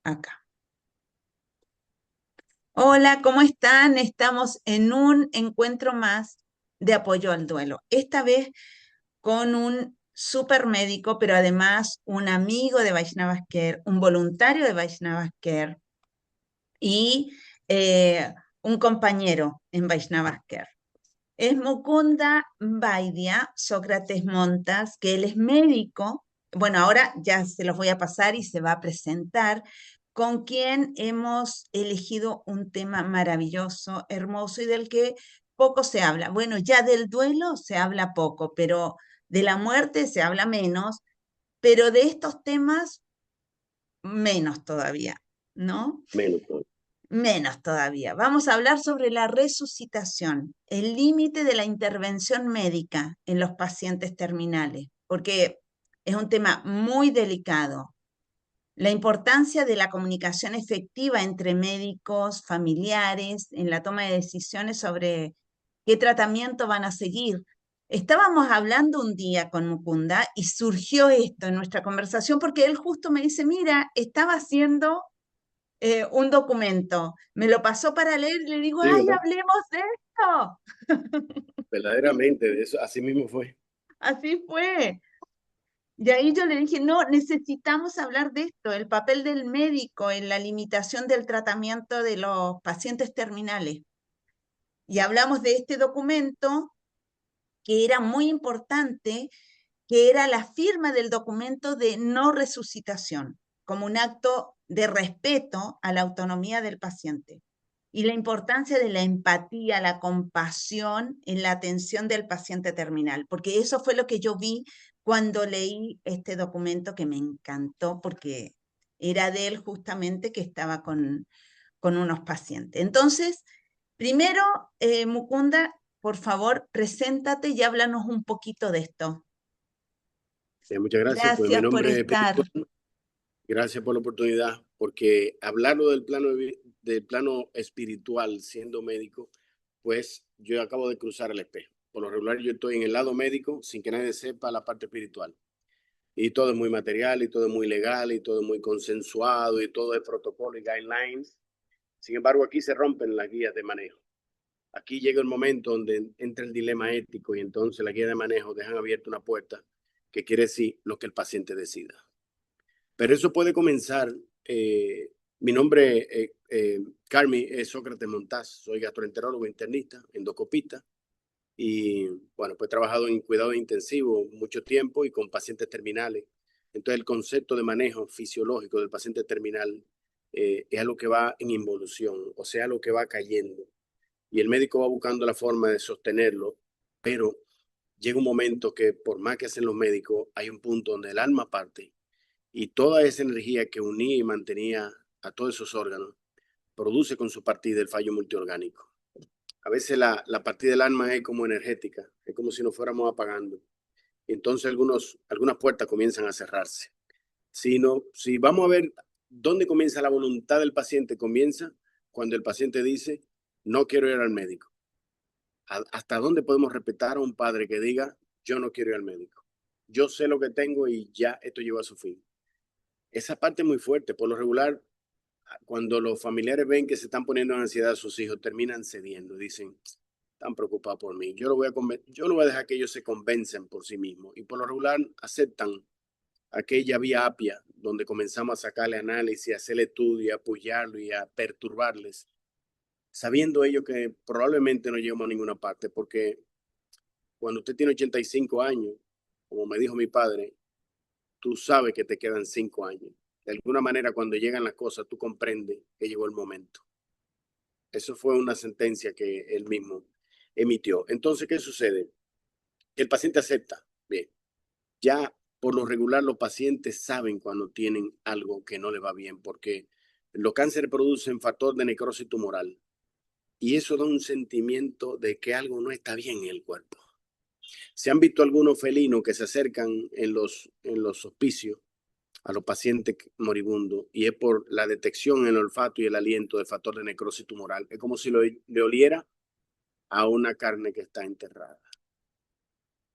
Acá. Hola, ¿cómo están? Estamos en un encuentro más de apoyo al duelo. Esta vez con un super médico, pero además un amigo de Vaishnava Care, un voluntario de Vaishnava Care y un compañero en Vaishnava Care. Es Mukunda Vaidya Sócrates Montas, que él es médico. Bueno, ahora ya se los voy a pasar y se va a presentar, con quien hemos elegido un tema maravilloso, hermoso y del que poco se habla. Bueno, ya del duelo se habla poco, pero de la muerte se habla menos, pero de estos temas menos todavía, ¿no? Menos todo. Menos todavía. Vamos a hablar sobre la resucitación, el límite de la intervención médica en los pacientes terminales, porque es un tema muy delicado. La importancia de la comunicación efectiva entre médicos, familiares, en la toma de decisiones sobre qué tratamiento van a seguir. Estábamos hablando un día con Mukunda y surgió esto en nuestra conversación porque él justo me dice, mira, estaba haciendo un documento, me lo pasó para leer y le digo, Sí, ay, ¿verdad? hablemos de esto. Verdaderamente, de eso, así mismo fue. Así fue. Y ahí yo le dije, no, necesitamos hablar de esto, el papel del médico en la limitación del tratamiento de los pacientes terminales. Y hablamos de este documento que era muy importante, que era la firma del documento de no resucitación, como un acto de respeto a la autonomía del paciente. Y la importancia de la empatía, la compasión en la atención del paciente terminal, porque eso fue lo que yo vi cuando leí este documento que me encantó, porque era de él justamente que estaba con unos pacientes. Entonces, primero, Mukunda, por favor, preséntate y háblanos un poquito de esto. Muchas gracias. Pues mi Gracias por nombre es estar. Pedro. Gracias por la oportunidad, porque hablarlo del plano espiritual siendo médico, pues yo acabo de cruzar el espejo. Por lo regular yo estoy en el lado médico sin que nadie sepa la parte espiritual. Y todo es muy material, y todo es muy legal, y todo es muy consensuado, y todo es protocolo y guidelines. Sin embargo, aquí se rompen las guías de manejo. Aquí llega el momento donde entra el dilema ético y entonces la guía de manejo dejan abierta una puerta que quiere decir lo que el paciente decida. Pero eso puede comenzar. Mi nombre, Carmi, es Sócrates Montaz. Soy gastroenterólogo internista, endoscopista. Y bueno, pues he trabajado en cuidado intensivo mucho tiempo y con pacientes terminales. Entonces el concepto de manejo fisiológico del paciente terminal es algo que va en involución, o sea, algo que va cayendo. Y el médico va buscando la forma de sostenerlo, pero llega un momento que por más que hacen los médicos, hay un punto donde el alma parte y toda esa energía que unía y mantenía a todos esos órganos produce con su partida el fallo multiorgánico. A veces la partida del alma es como energética, es como si nos fuéramos apagando. Entonces algunas puertas comienzan a cerrarse. Si vamos a ver dónde comienza la voluntad del paciente, comienza cuando el paciente dice, no quiero ir al médico. ¿Hasta dónde podemos respetar a un padre que diga, yo no quiero ir al médico? Yo sé lo que tengo y ya esto llegó a su fin. Esa parte es muy fuerte. Por lo regular, cuando los familiares ven que se están poniendo en ansiedad a sus hijos, terminan cediendo. Dicen, están preocupados por mí. Yo no voy a dejar que ellos se convencen por sí mismos. Y por lo regular aceptan aquella vía apia donde comenzamos a sacarle análisis, a hacerle estudio, a apoyarlo y a perturbarles, sabiendo ellos que probablemente no llegamos a ninguna parte, porque cuando usted tiene 85 años, como me dijo mi padre, tú sabes que te quedan 5 años. De alguna manera, cuando llegan las cosas, tú comprendes que llegó el momento. Eso fue una sentencia que él mismo emitió. Entonces, ¿qué sucede? El paciente acepta. Bien, ya por lo regular los pacientes saben cuando tienen algo que no le va bien, porque los cánceres producen factor de necrosis tumoral y eso da un sentimiento de que algo no está bien en el cuerpo. Se han visto algunos felinos que se acercan en los hospicios a los pacientes moribundos y es por la detección en el olfato y el aliento del factor de necrosis tumoral. Es como si le oliera a una carne que está enterrada.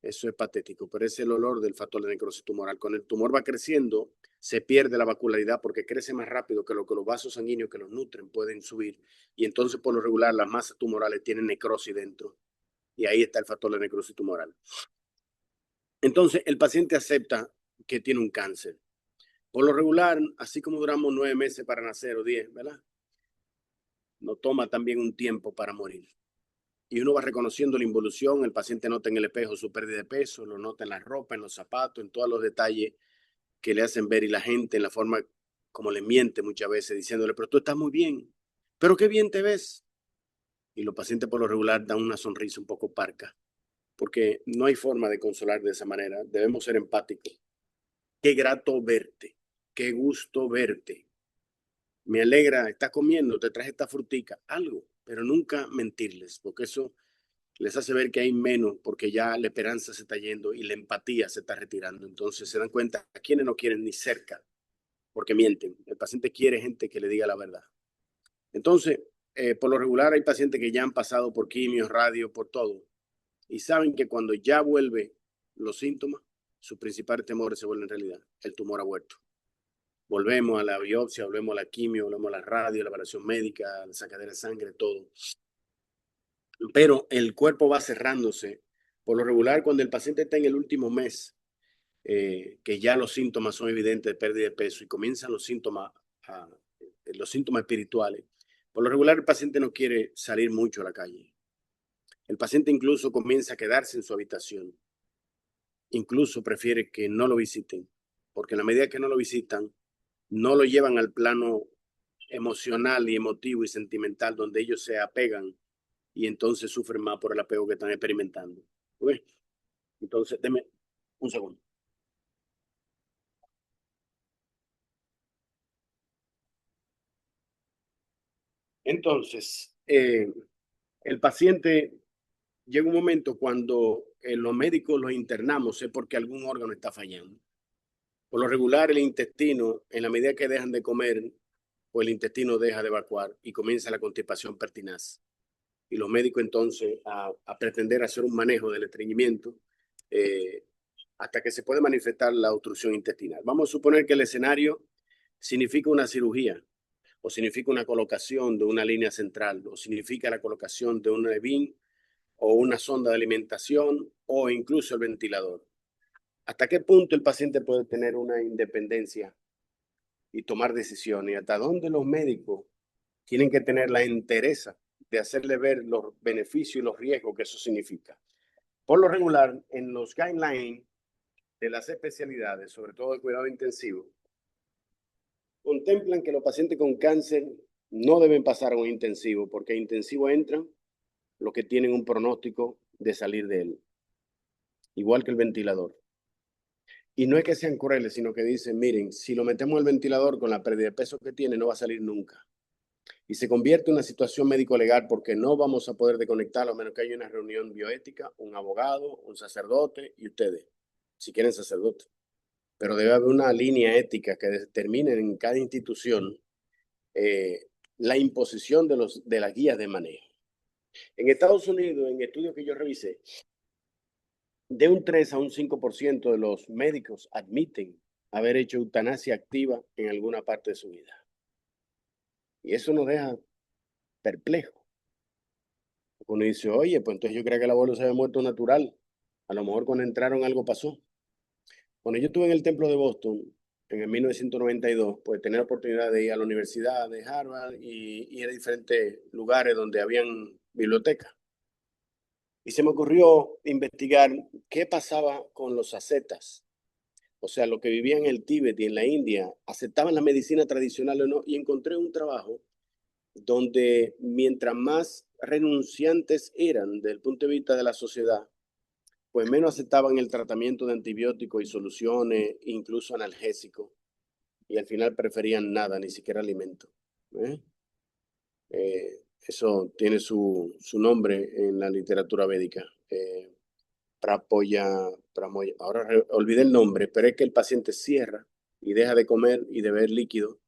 Eso es patético, pero es el olor del factor de necrosis tumoral. Cuando el tumor va creciendo, se pierde la vascularidad porque crece más rápido que lo que los vasos sanguíneos que los nutren pueden subir. Y entonces, por lo regular, las masas tumorales tienen necrosis dentro. Y ahí está el factor de necrosis tumoral. Entonces, el paciente acepta que tiene un cáncer. Por lo regular, así como duramos 9 meses para nacer o 10, ¿verdad? Nos toma también un tiempo para morir. Y uno va reconociendo la involución, el paciente nota en el espejo su pérdida de peso, lo nota en la ropa, en los zapatos, en todos los detalles que le hacen ver y la gente en la forma como le miente muchas veces diciéndole, pero tú estás muy bien, pero qué bien te ves. Y los pacientes por lo regular dan una sonrisa un poco parca, porque no hay forma de consolar de esa manera, debemos ser empáticos. Qué grato verte, qué gusto verte. Me alegra, estás comiendo, te traje esta frutica, algo, pero nunca mentirles, porque eso les hace ver que hay menos, porque ya la esperanza se está yendo y la empatía se está retirando. Entonces se dan cuenta a quienes no quieren ni cerca, porque mienten. El paciente quiere gente que le diga la verdad. Entonces, por lo regular hay pacientes que ya han pasado por quimios, radio, por todo, y saben que cuando ya vuelve los síntomas, sus principales temores se vuelven realidad. El tumor ha vuelto. Volvemos a la biopsia, volvemos a la quimio, volvemos a la radio, la evaluación médica, la sacadera de sangre, todo. Pero el cuerpo va cerrándose. Por lo regular, cuando el paciente está en el último mes, que ya los síntomas son evidentes de pérdida de peso y comienzan los síntomas espirituales, por lo regular el paciente no quiere salir mucho a la calle. El paciente incluso comienza a quedarse en su habitación. Incluso prefiere que no lo visiten, porque en la medida que no lo visitan, no lo llevan al plano emocional y emotivo y sentimental donde ellos se apegan y entonces sufren más por el apego que están experimentando. ¿Ves? Entonces, deme un segundo. Entonces, el paciente llega un momento cuando los médicos los internamos es porque algún órgano está fallando. Por lo regular, el intestino, en la medida que dejan de comer, pues el intestino deja de evacuar y comienza la constipación pertinaz. Y los médicos entonces a pretender hacer un manejo del estreñimiento hasta que se puede manifestar la obstrucción intestinal. Vamos a suponer que el escenario significa una cirugía o significa una colocación de una línea central o significa la colocación de un EVIN o una sonda de alimentación o incluso el ventilador. ¿Hasta qué punto el paciente puede tener una independencia y tomar decisiones? ¿Y hasta dónde los médicos tienen que tener la entereza de hacerle ver los beneficios y los riesgos que eso significa? Por lo regular, en los guidelines de las especialidades, sobre todo de cuidado intensivo, contemplan que los pacientes con cáncer no deben pasar a un intensivo, porque a intensivo entran los que tienen un pronóstico de salir de él, igual que el ventilador. Y no es que sean crueles, sino que dicen, miren, si lo metemos al ventilador con la pérdida de peso que tiene, no va a salir nunca. Y se convierte en una situación médico-legal porque no vamos a poder desconectarlo a menos que haya una reunión bioética, un abogado, un sacerdote y ustedes, si quieren sacerdote. Pero debe haber una línea ética que determine en cada institución la imposición de las guías de manejo. En Estados Unidos, en estudios que yo revisé, de un 3 a un 5% de los médicos admiten haber hecho eutanasia activa en alguna parte de su vida. Y eso nos deja perplejos. Uno dice, oye, pues entonces yo creía que el abuelo se había muerto natural. A lo mejor cuando entraron algo pasó. Cuando yo estuve en el templo de Boston, en el 1992, pues tenía la oportunidad de ir a la universidad de Harvard y ir a diferentes lugares donde habían bibliotecas. Y se me ocurrió investigar qué pasaba con los ascetas, o sea, los que vivían en el Tíbet y en la India, aceptaban la medicina tradicional o no, y encontré un trabajo donde mientras más renunciantes eran desde el punto de vista de la sociedad, pues menos aceptaban el tratamiento de antibióticos y soluciones, incluso analgésicos, y al final preferían nada, ni siquiera alimento. ¿Eh? Eso tiene su nombre en la literatura védica. Ahora olvidé el nombre, pero es que el paciente cierra y deja de comer y de beber líquido,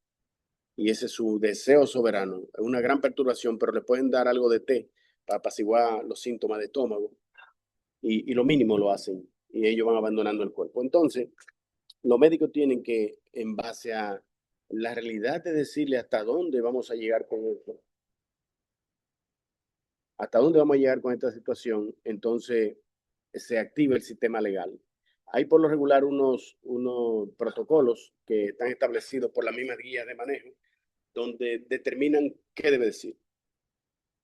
y ese es su deseo soberano. Es una gran perturbación, pero le pueden dar algo de té para apaciguar los síntomas de estómago. y lo mínimo lo hacen y ellos van abandonando el cuerpo. Entonces, los médicos tienen que, en base a la realidad de decirle hasta dónde vamos a llegar con esto, hasta dónde vamos a llegar con esta situación, entonces se activa el sistema legal. Hay por lo regular unos protocolos que están establecidos por las mismas guías de manejo, donde determinan qué debe decir.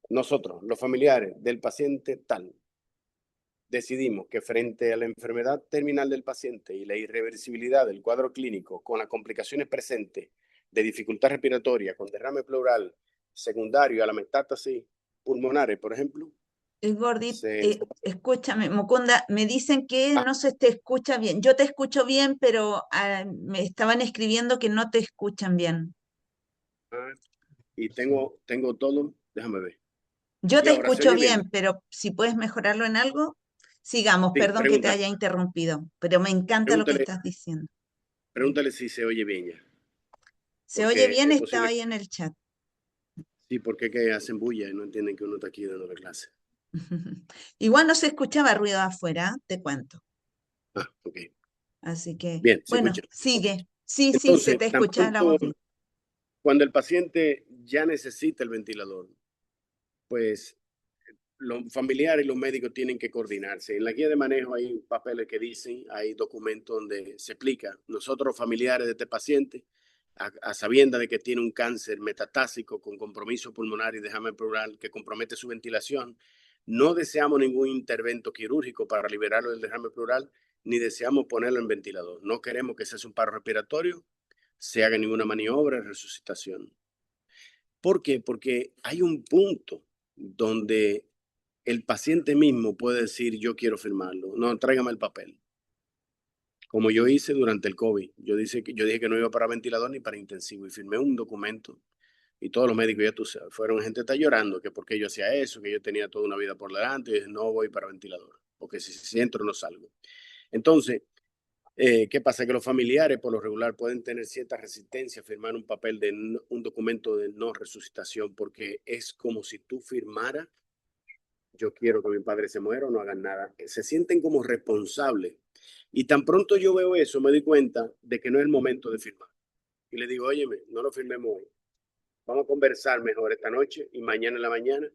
Nosotros, los familiares del paciente tal, decidimos que frente a la enfermedad terminal del paciente y la irreversibilidad del cuadro clínico con las complicaciones presentes de dificultad respiratoria, con derrame pleural secundario a la metástasis pulmonares, por ejemplo, Gordit, se... escúchame, Mukunda, me dicen que no se te escucha bien. Yo te escucho bien, pero me estaban escribiendo que no te escuchan bien. y tengo todo, déjame ver. Yo Y te ahora se escucho oye bien. bien, pero si puedes mejorarlo en algo, sigamos. Sí, Perdón que te haya interrumpido, pero me encanta lo que pregúntale, estás diciendo. pregúntale si se oye bien ya, Se oye porque bien, es estaba posible, ahí en el chat. sí, porque que hacen bulla y no entienden que uno está aquí dando la clase. Igual no se escuchaba ruido afuera, te cuento. Ok. Así que, Bien, se bueno, escucha. sigue. Sí, sí, se Entonces, te tan escucha la pronto voz bien. cuando el paciente ya necesita el ventilador, pues los familiares y los médicos tienen que coordinarse. En la guía de manejo hay papeles que dicen, hay documentos donde se explica, nosotros familiares de este paciente, a sabiendas de que tiene un cáncer metatásico con compromiso pulmonar y derrame pleural que compromete su ventilación, no deseamos ningún intervento quirúrgico para liberarlo del derrame pleural, ni deseamos ponerlo en ventilador. No queremos que se haga un paro respiratorio, se haga ninguna maniobra de resucitación. ¿Por qué? Porque hay un punto donde el paciente mismo puede decir, yo quiero firmarlo, no, tráigame el papel. Como yo hice durante el COVID, yo dije que no iba para ventilador ni para intensivo y firmé un documento y todos los médicos, ya tú sabes, fueron gente que está llorando, que porque yo hacía eso, que yo tenía toda una vida por delante y dije, no voy para ventilador, porque si entro no salgo. Entonces, ¿qué pasa? Que los familiares por lo regular pueden tener cierta resistencia a firmar un papel de un documento de no resucitación porque es como si tú firmaras, yo quiero que mi padre se muera o no hagan nada. Se sienten como responsables. Y tan pronto yo veo eso, me doy cuenta de que no es el momento de firmar. Y le digo, óyeme, no lo firmemos hoy. Vamos a conversar mejor esta noche y mañana en la mañana.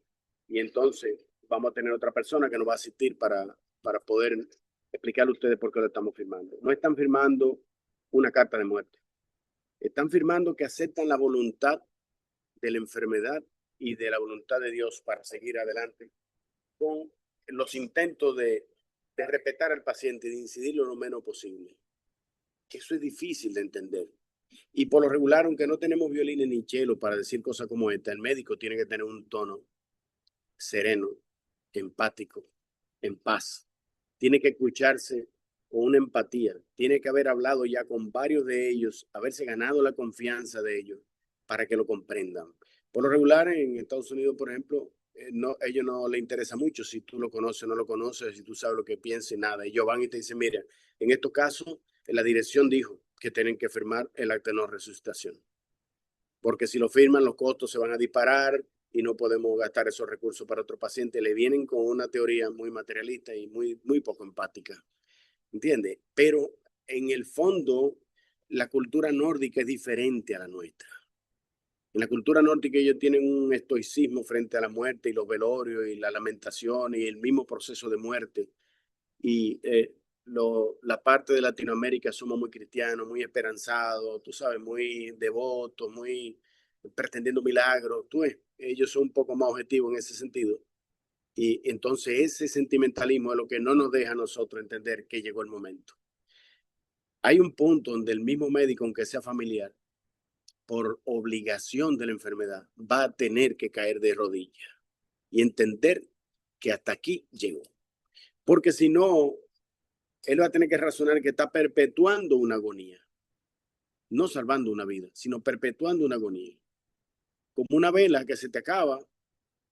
Y entonces vamos a tener otra persona que nos va a asistir para poder explicarle a ustedes por qué lo estamos firmando. No están firmando una carta de muerte. Están firmando que aceptan la voluntad de la enfermedad y de la voluntad de Dios para seguir adelante con los intentos de respetar al paciente y de incidirlo lo menos posible. Eso es difícil de entender. Y por lo regular, aunque no tenemos violines ni chelo para decir cosas como esta, el médico tiene que tener un tono sereno, empático, en paz. Tiene que escucharse con una empatía. Tiene que haber hablado ya con varios de ellos, haberse ganado la confianza de ellos para que lo comprendan. Por lo regular, en Estados Unidos, por ejemplo, no, a ellos no les interesa mucho si tú lo conoces o no lo conoces, si tú sabes lo que piensa y nada. Ellos van y te dicen, mira, en estos casos, la dirección dijo que tienen que firmar el acta de no resucitación. Porque si lo firman, los costos se van a disparar y no podemos gastar esos recursos para otro paciente. Le vienen con una teoría muy materialista y muy poco empática. ¿Entiendes? Pero en el fondo, la cultura nórdica es diferente a la nuestra. En la cultura nórdica ellos tienen un estoicismo frente a la muerte y los velorios y la lamentación y el mismo proceso de muerte. Y la parte de Latinoamérica somos muy cristianos, muy esperanzados, tú sabes, muy devotos, muy pretendiendo milagros. Tú ves, ellos son un poco más objetivos en ese sentido. Y entonces ese sentimentalismo es lo que no nos deja a nosotros entender que llegó el momento. Hay un punto donde el mismo médico, aunque sea familiar, por obligación de la enfermedad, va a tener que caer de rodillas y entender que hasta aquí llegó. Porque si no, él va a tener que razonar que está perpetuando una agonía, no salvando una vida, sino perpetuando una agonía. Como una vela que se te acaba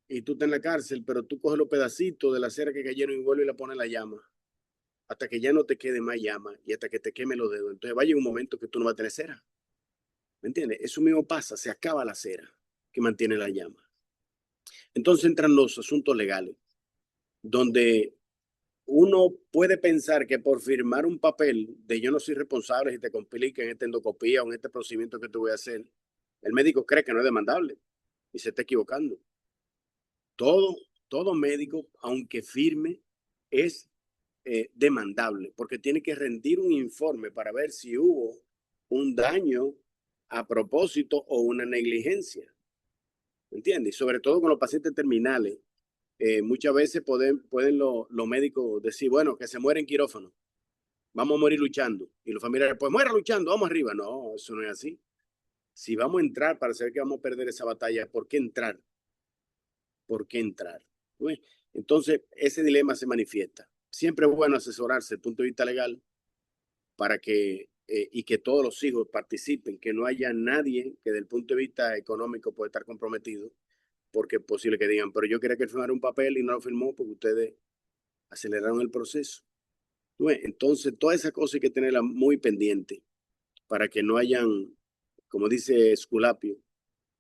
y tú estás en la cárcel, pero tú coges los pedacitos de la cera que cayeron y vuelves y la pones en la llama, hasta que ya no te quede más llama y hasta que te queme los dedos. Entonces va a llegar un momento que tú no vas a tener cera. ¿Me entiendes? Eso mismo pasa, se acaba la cera que mantiene la llama. Entonces entran los asuntos legales, donde uno puede pensar que por firmar un papel de yo no soy responsable si te complica en esta endoscopía o en este procedimiento que te voy a hacer, el médico cree que no es demandable y se está equivocando. Todo médico, aunque firme, es demandable porque tiene que rendir un informe para ver si hubo un daño a propósito o una negligencia. ¿Entiendes? Y sobre todo con los pacientes terminales, muchas veces pueden los médicos decir, bueno, que se muere en quirófano, vamos a morir luchando. Y los familiares, pues muera luchando, vamos arriba. No, eso no es así. Si vamos a entrar para saber que vamos a perder esa batalla, ¿por qué entrar? ¿Por qué entrar? Bueno, entonces, ese dilema se manifiesta. Siempre es bueno asesorarse desde el punto de vista legal para que, y que todos los hijos participen, que no haya nadie que desde el punto de vista económico pueda estar comprometido, porque es posible que digan, pero yo quería que él firmara un papel y no lo firmó porque ustedes aceleraron el proceso. Entonces, todas esas cosas hay que tenerlas muy pendientes para que no hayan, como dice Esculapio,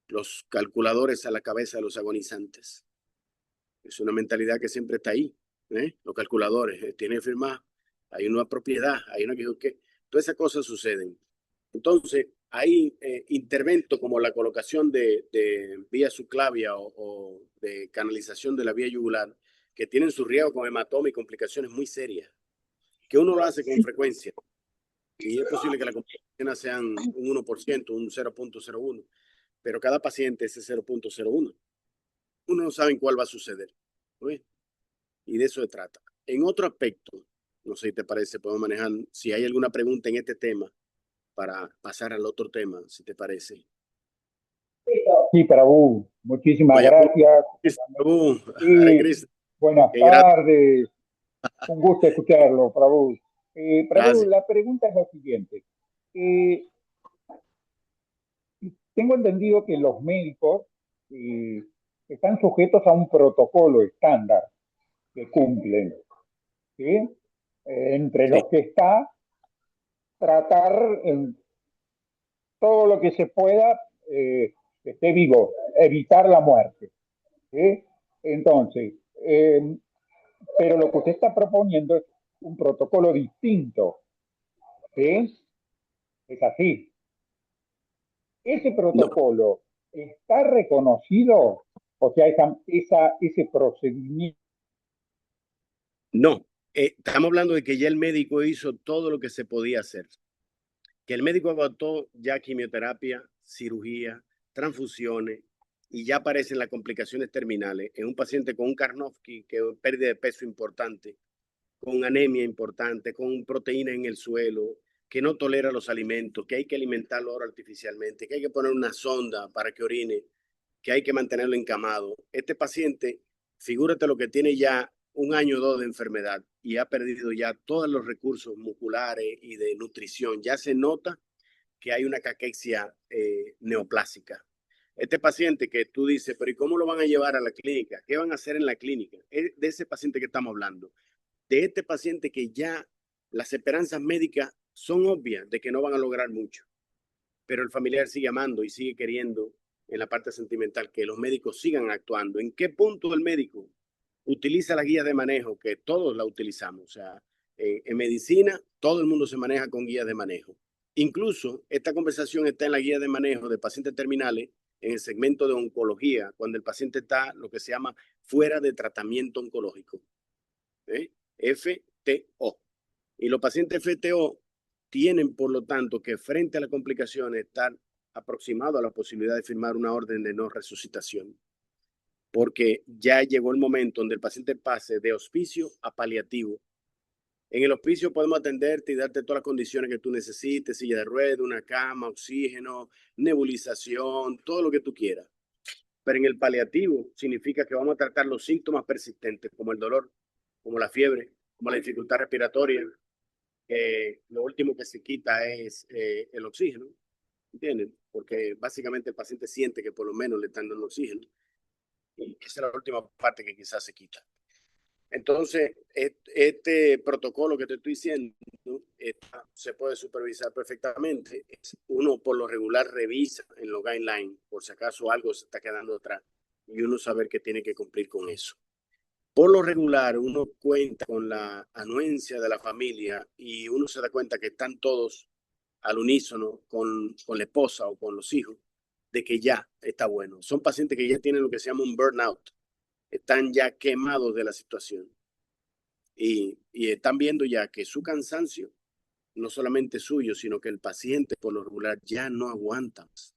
los calculadores a la cabeza de los agonizantes. Es una mentalidad que siempre está ahí. Los calculadores tienen que firmar, hay una propiedad, hay una que todas esas cosas suceden. Entonces, hay interventos como la colocación de vía subclavia o de canalización de la vía yugular que tienen su riesgo con hematoma y complicaciones muy serias, que uno lo hace con frecuencia. Y es posible que las complicaciones sean un 1%, un 0.01, pero cada paciente es 0.01. Uno no sabe cuál va a suceder. ¿Sí? Y de eso se trata. En otro aspecto, no sé si te parece, podemos manejar, si hay alguna pregunta en este tema, para pasar al otro tema, si te parece. Sí, Prabhu, muchísimas Vaya, gracias. Hare Y Krishna, buenas qué grato. tardes, un gusto escucharlo, Prabhu. Prabhu, Gracias. la pregunta es la siguiente. Eh, Tengo entendido que los médicos eh, están sujetos a un protocolo estándar que cumplen, ¿sí? Entre Sí. los que está tratar en todo lo que se pueda que esté vivo, evitar la muerte, ¿sí? Entonces, pero lo que usted está proponiendo es un protocolo distinto, ¿sí? Es así. Ese No, protocolo está reconocido, o sea, ese procedimiento. no. Estamos hablando de que ya el médico hizo todo lo que se podía hacer. Que el médico agotó ya quimioterapia, cirugía, transfusiones y ya aparecen las complicaciones terminales en un paciente con un Karnofsky, que es pérdida de peso importante, con anemia importante, con proteína en el suelo, que no tolera los alimentos, que hay que alimentarlo ahora artificialmente, que hay que poner una sonda para que orine, que hay que mantenerlo encamado. Este paciente, figúrate lo que tiene ya un año o dos de enfermedad y ha perdido ya todos los recursos musculares y de nutrición. Ya se nota que hay una caquexia neoplásica. Este paciente que tú dices, pero ¿y cómo lo van a llevar a la clínica? ¿Qué van a hacer en la clínica? Es de ese paciente que estamos hablando. De este paciente que ya las esperanzas médicas son obvias de que no van a lograr mucho, pero el familiar sigue amando y sigue queriendo en la parte sentimental que los médicos sigan actuando. ¿En qué punto el médico utiliza la guía de manejo? Que todos la utilizamos. O sea, en medicina todo el mundo se maneja con guías de manejo. Incluso esta conversación está en la guía de manejo de pacientes terminales en el segmento de oncología, cuando el paciente está lo que se llama fuera de tratamiento oncológico. FTO. Y los pacientes FTO tienen, por lo tanto, que frente a las complicaciones estar aproximados a la posibilidad de firmar una orden de no resucitación, porque ya llegó el momento donde el paciente pase de hospicio a paliativo. En el hospicio podemos atenderte y darte todas las condiciones que tú necesites, silla de ruedas, una cama, oxígeno, nebulización, todo lo que tú quieras. Pero en el paliativo significa que vamos a tratar los síntomas persistentes, como el dolor, como la fiebre, como la dificultad respiratoria. Lo último que se quita es el oxígeno, ¿entienden? Porque básicamente el paciente siente que por lo menos le están dando oxígeno. Y esa es la última parte que quizás se quita. Entonces, este protocolo que te estoy diciendo se puede supervisar perfectamente. Uno por lo regular revisa en los guidelines por si acaso algo se está quedando atrás y uno saber que tiene que cumplir con eso. Por lo regular, uno cuenta con la anuencia de la familia y uno se da cuenta que están todos al unísono con la esposa o con los hijos, de que ya está bueno. Son pacientes que ya tienen lo que se llama un burnout, están ya quemados de la situación y están viendo ya que su cansancio no solamente suyo, sino que el paciente por lo regular ya no aguanta más.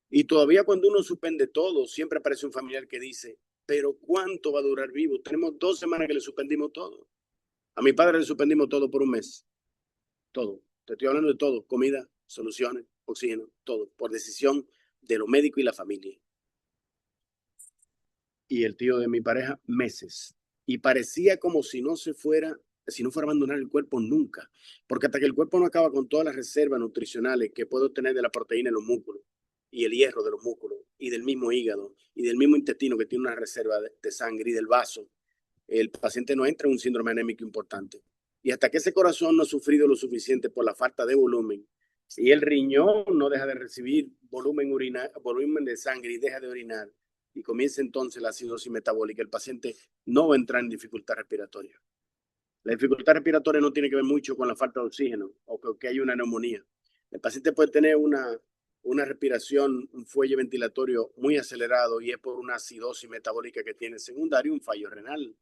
Y todavía cuando uno suspende todo, siempre aparece un familiar que dice, pero ¿cuánto va a durar vivo? Tenemos 2 semanas que le suspendimos todo. A mi padre le suspendimos todo por un mes. Todo. Te estoy hablando de todo. Comida, soluciones, oxígeno, todo. Por decisión de los médicos y la familia. Y el tío de mi pareja, meses. Y parecía como si no fuera a abandonar el cuerpo nunca. Porque hasta que el cuerpo no acaba con todas las reservas nutricionales que puede obtener de la proteína en los músculos, y el hierro de los músculos, y del mismo hígado, y del mismo intestino que tiene una reserva de sangre, y del vaso, el paciente no entra en un síndrome anémico importante. Y hasta que ese corazón no ha sufrido lo suficiente por la falta de volumen, y el riñón no deja de recibir volumen de sangre y deja de orinar, y comienza entonces la acidosis metabólica, el paciente no va a entrar en dificultad respiratoria. La dificultad respiratoria no tiene que ver mucho con la falta de oxígeno o que hay una neumonía. El paciente puede tener una respiración, un fuelle ventilatorio muy acelerado y es por una acidosis metabólica que tiene secundario, un fallo renal.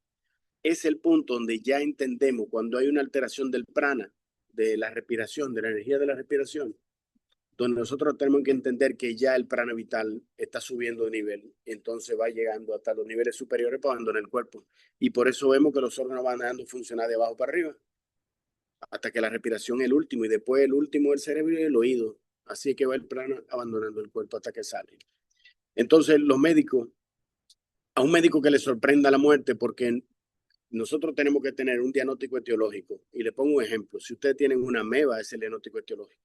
Es el punto donde ya entendemos cuando hay una alteración del prana, de la respiración, de la energía de la respiración, donde nosotros tenemos que entender que ya el prana vital está subiendo de nivel, entonces va llegando hasta los niveles superiores para abandonar el cuerpo. Y por eso vemos que los órganos van dejando de funcionar de abajo para arriba, hasta que la respiración es el último, y después el último el cerebro y el oído. Así que va el prana abandonando el cuerpo hasta que sale. Entonces los médicos, a un médico que le sorprenda la muerte, porque nosotros tenemos que tener un diagnóstico etiológico. Y le pongo un ejemplo. Si ustedes tienen una ameba, es el diagnóstico etiológico.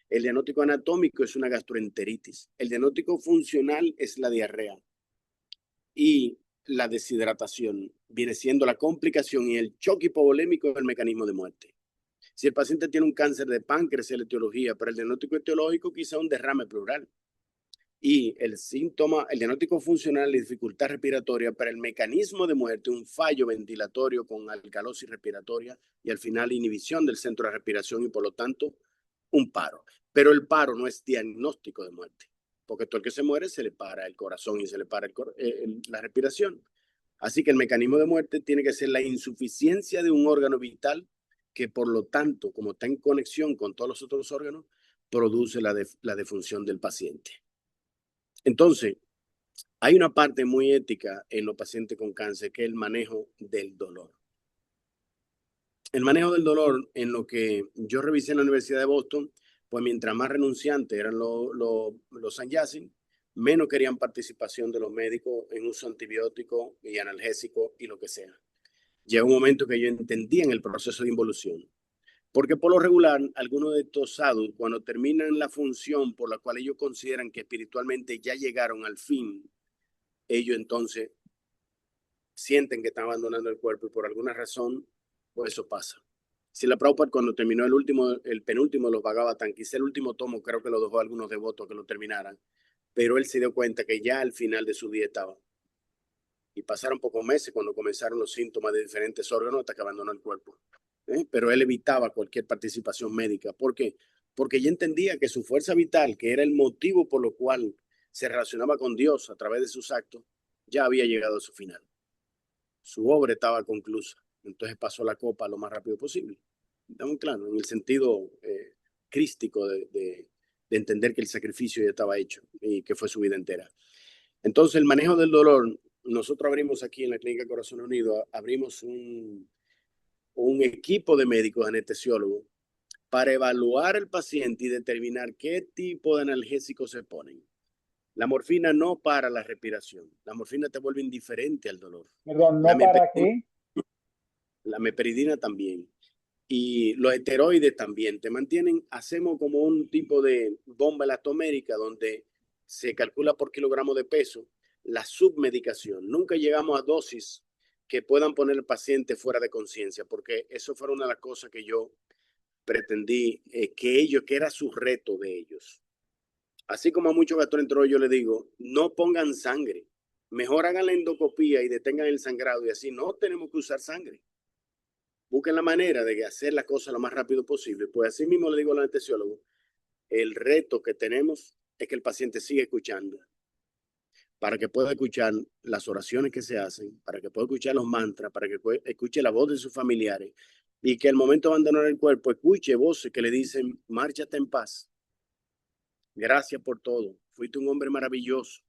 El diagnóstico anatómico es una gastroenteritis. El diagnóstico funcional es la diarrea. Y la deshidratación viene siendo la complicación, y el choque hipovolémico es el mecanismo de muerte. Si el paciente tiene un cáncer de páncreas, es la etiología, pero el diagnóstico etiológico quizá un derrame pleural. Y el síntoma, el diagnóstico funcional, la dificultad respiratoria, para el mecanismo de muerte, un fallo ventilatorio con alcalosis respiratoria y al final inhibición del centro de respiración y por lo tanto un paro. Pero el paro no es diagnóstico de muerte, porque todo el que se muere se le para el corazón y se le para la respiración. Así que el mecanismo de muerte tiene que ser la insuficiencia de un órgano vital que por lo tanto, como está en conexión con todos los otros órganos, produce la defunción del paciente. Entonces, hay una parte muy ética en los pacientes con cáncer, que es el manejo del dolor. El manejo del dolor, en lo que yo revisé en la Universidad de Boston, pues mientras más renunciantes eran los sanyasin, menos querían participación de los médicos en uso antibiótico y analgésico y lo que sea. Llegó un momento que yo entendía en el proceso de involución. Porque por lo regular, algunos de estos sadhus, cuando terminan la función por la cual ellos consideran que espiritualmente ya llegaron al fin, ellos entonces sienten que están abandonando el cuerpo y por alguna razón, pues eso pasa. Si la Prabhupada cuando terminó el penúltimo de los Bhagavatam, quizá el último tomo, creo que lo dejó a algunos devotos que lo terminaran, pero él se dio cuenta que ya al final de su día estaba. Y pasaron pocos meses cuando comenzaron los síntomas de diferentes órganos hasta que abandonó el cuerpo. Pero él evitaba cualquier participación médica. ¿Por qué? Porque ya entendía que su fuerza vital, que era el motivo por lo cual se relacionaba con Dios a través de sus actos, ya había llegado a su final. Su obra estaba conclusa. Entonces pasó la copa lo más rápido posible. Estamos claros, en el sentido crístico de entender que el sacrificio ya estaba hecho y que fue su vida entera. Entonces, el manejo del dolor, nosotros abrimos aquí en la Clínica Corazón Unido, abrimos un equipo de médicos anestesiólogos para evaluar al paciente y determinar qué tipo de analgésicos se ponen. La morfina no para la respiración. La morfina te vuelve indiferente al dolor. Perdón, ¿no para qué? La meperidina también. Y los esteroides también. Te mantienen, hacemos como un tipo de bomba elastomérica donde se calcula por kilogramo de peso la submedicación. Nunca llegamos a dosis que puedan poner al paciente fuera de conciencia, porque eso fue una de las cosas que yo pretendí que era su reto de ellos. Así como a muchos gastroenterólogos yo les digo, no pongan sangre, Mejor hagan la endoscopía y detengan el sangrado y así no tenemos que usar sangre. Busquen la manera de hacer las cosas lo más rápido posible. Pues así mismo le digo al anestesiólogo, el reto que tenemos es que el paciente siga escuchando, para que pueda escuchar las oraciones que se hacen, para que pueda escuchar los mantras, para que escuche la voz de sus familiares y que al momento de abandonar el cuerpo escuche voces que le dicen, márchate en paz, gracias por todo, fuiste un hombre maravilloso.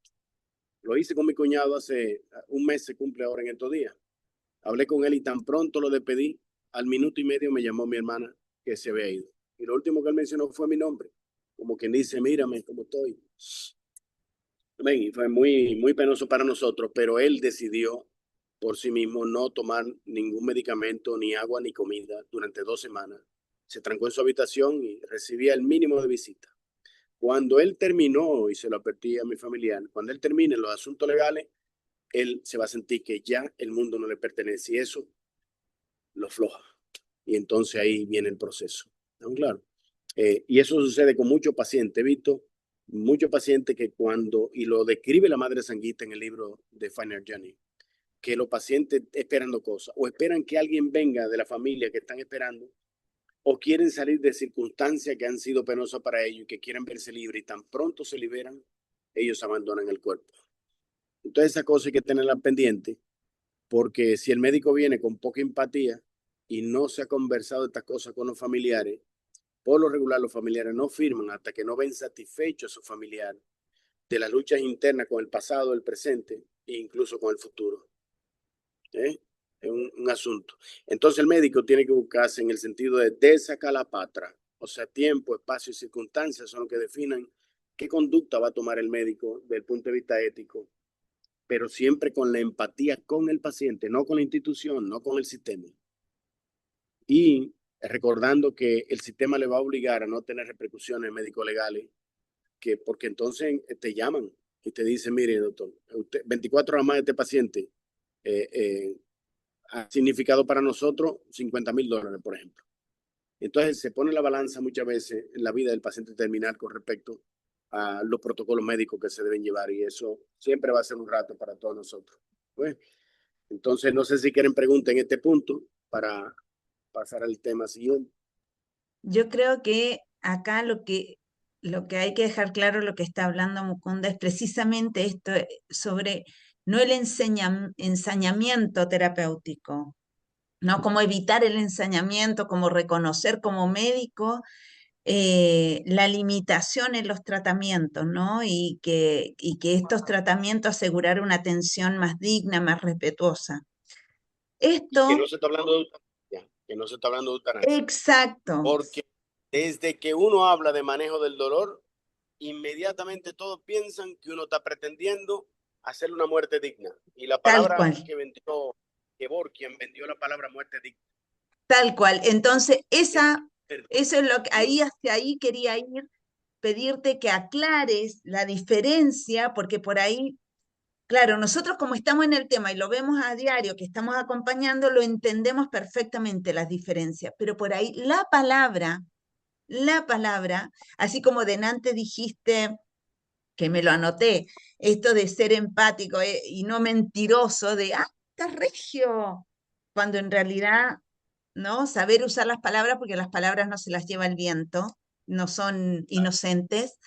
Lo hice con mi cuñado hace un mes, se cumple ahora en estos días. Hablé con él y tan pronto lo despedí, al minuto y medio me llamó mi hermana que se había ido. Y lo último que él mencionó fue mi nombre, como quien dice, mírame cómo estoy. Y fue muy penoso para nosotros, pero él decidió por sí mismo no tomar ningún medicamento, ni agua, ni comida durante 2 semanas. Se trancó en su habitación y recibía el mínimo de visita. Cuando él terminó, y se lo advertí a mi familiar, cuando él termine los asuntos legales, él se va a sentir que ya el mundo no le pertenece y eso lo floja. Y entonces ahí viene el proceso. ¿No? Claro. Y eso sucede con muchos pacientes. He visto muchos pacientes que cuando, y lo describe la madre Sanguita en el libro de Final Journey, que los pacientes esperando cosas o esperan que alguien venga de la familia que están esperando o quieren salir de circunstancias que han sido penosas para ellos y que quieren verse libres y tan pronto se liberan, ellos abandonan el cuerpo. Entonces esa cosa hay que tenerla pendiente porque si el médico viene con poca empatía y no se ha conversado estas cosas con los familiares, por lo regular los familiares no firman hasta que no ven satisfechos a su familiar de las luchas internas con el pasado, el presente e incluso con el futuro. Es un asunto. Entonces el médico tiene que buscarse en el sentido de desacalapatra, o sea, tiempo, espacio y circunstancias son los que definen qué conducta va a tomar el médico desde el punto de vista ético, pero siempre con la empatía con el paciente, no con la institución, no con el sistema. Y recordando que el sistema le va a obligar a no tener repercusiones médico-legales, que porque entonces te llaman y te dicen, mire, doctor, usted, 24 horas más de este paciente ha significado para nosotros $50,000, por ejemplo. Entonces se pone la balanza muchas veces en la vida del paciente terminal con respecto a los protocolos médicos que se deben llevar y eso siempre va a ser un rato para todos nosotros. Pues, entonces no sé si quieren preguntar en este punto para pasar al tema siguiente. Yo creo que acá lo que hay que dejar claro, lo que está hablando Mukunda, es precisamente esto sobre no el ensañamiento terapéutico, ¿no? Cómo evitar el ensañamiento, cómo reconocer como médico la limitación en los tratamientos, ¿no? Y que estos tratamientos asegurar una atención más digna, más respetuosa. Y que Esto, no se está hablando de eutanasia, que no se está hablando de eutanasia. exacto, Porque desde que uno habla de manejo del dolor, inmediatamente todos piensan que uno está pretendiendo hacer una muerte digna. Y la tal palabra cual. que vendió Kevorkian vendió la palabra muerte digna. Tal cual. Entonces, Es eso es lo que ahí hacia ahí quería ir, pedirte que aclares la diferencia, porque por ahí, claro, nosotros como estamos en el tema y lo vemos a diario, que estamos acompañando, lo entendemos perfectamente las diferencias, pero por ahí la palabra, así como delante dijiste, que me lo anoté, esto de ser empático y no mentiroso, de, está regio, cuando en realidad, ¿no? Saber usar las palabras, porque las palabras no se las lleva el viento, no son inocentes.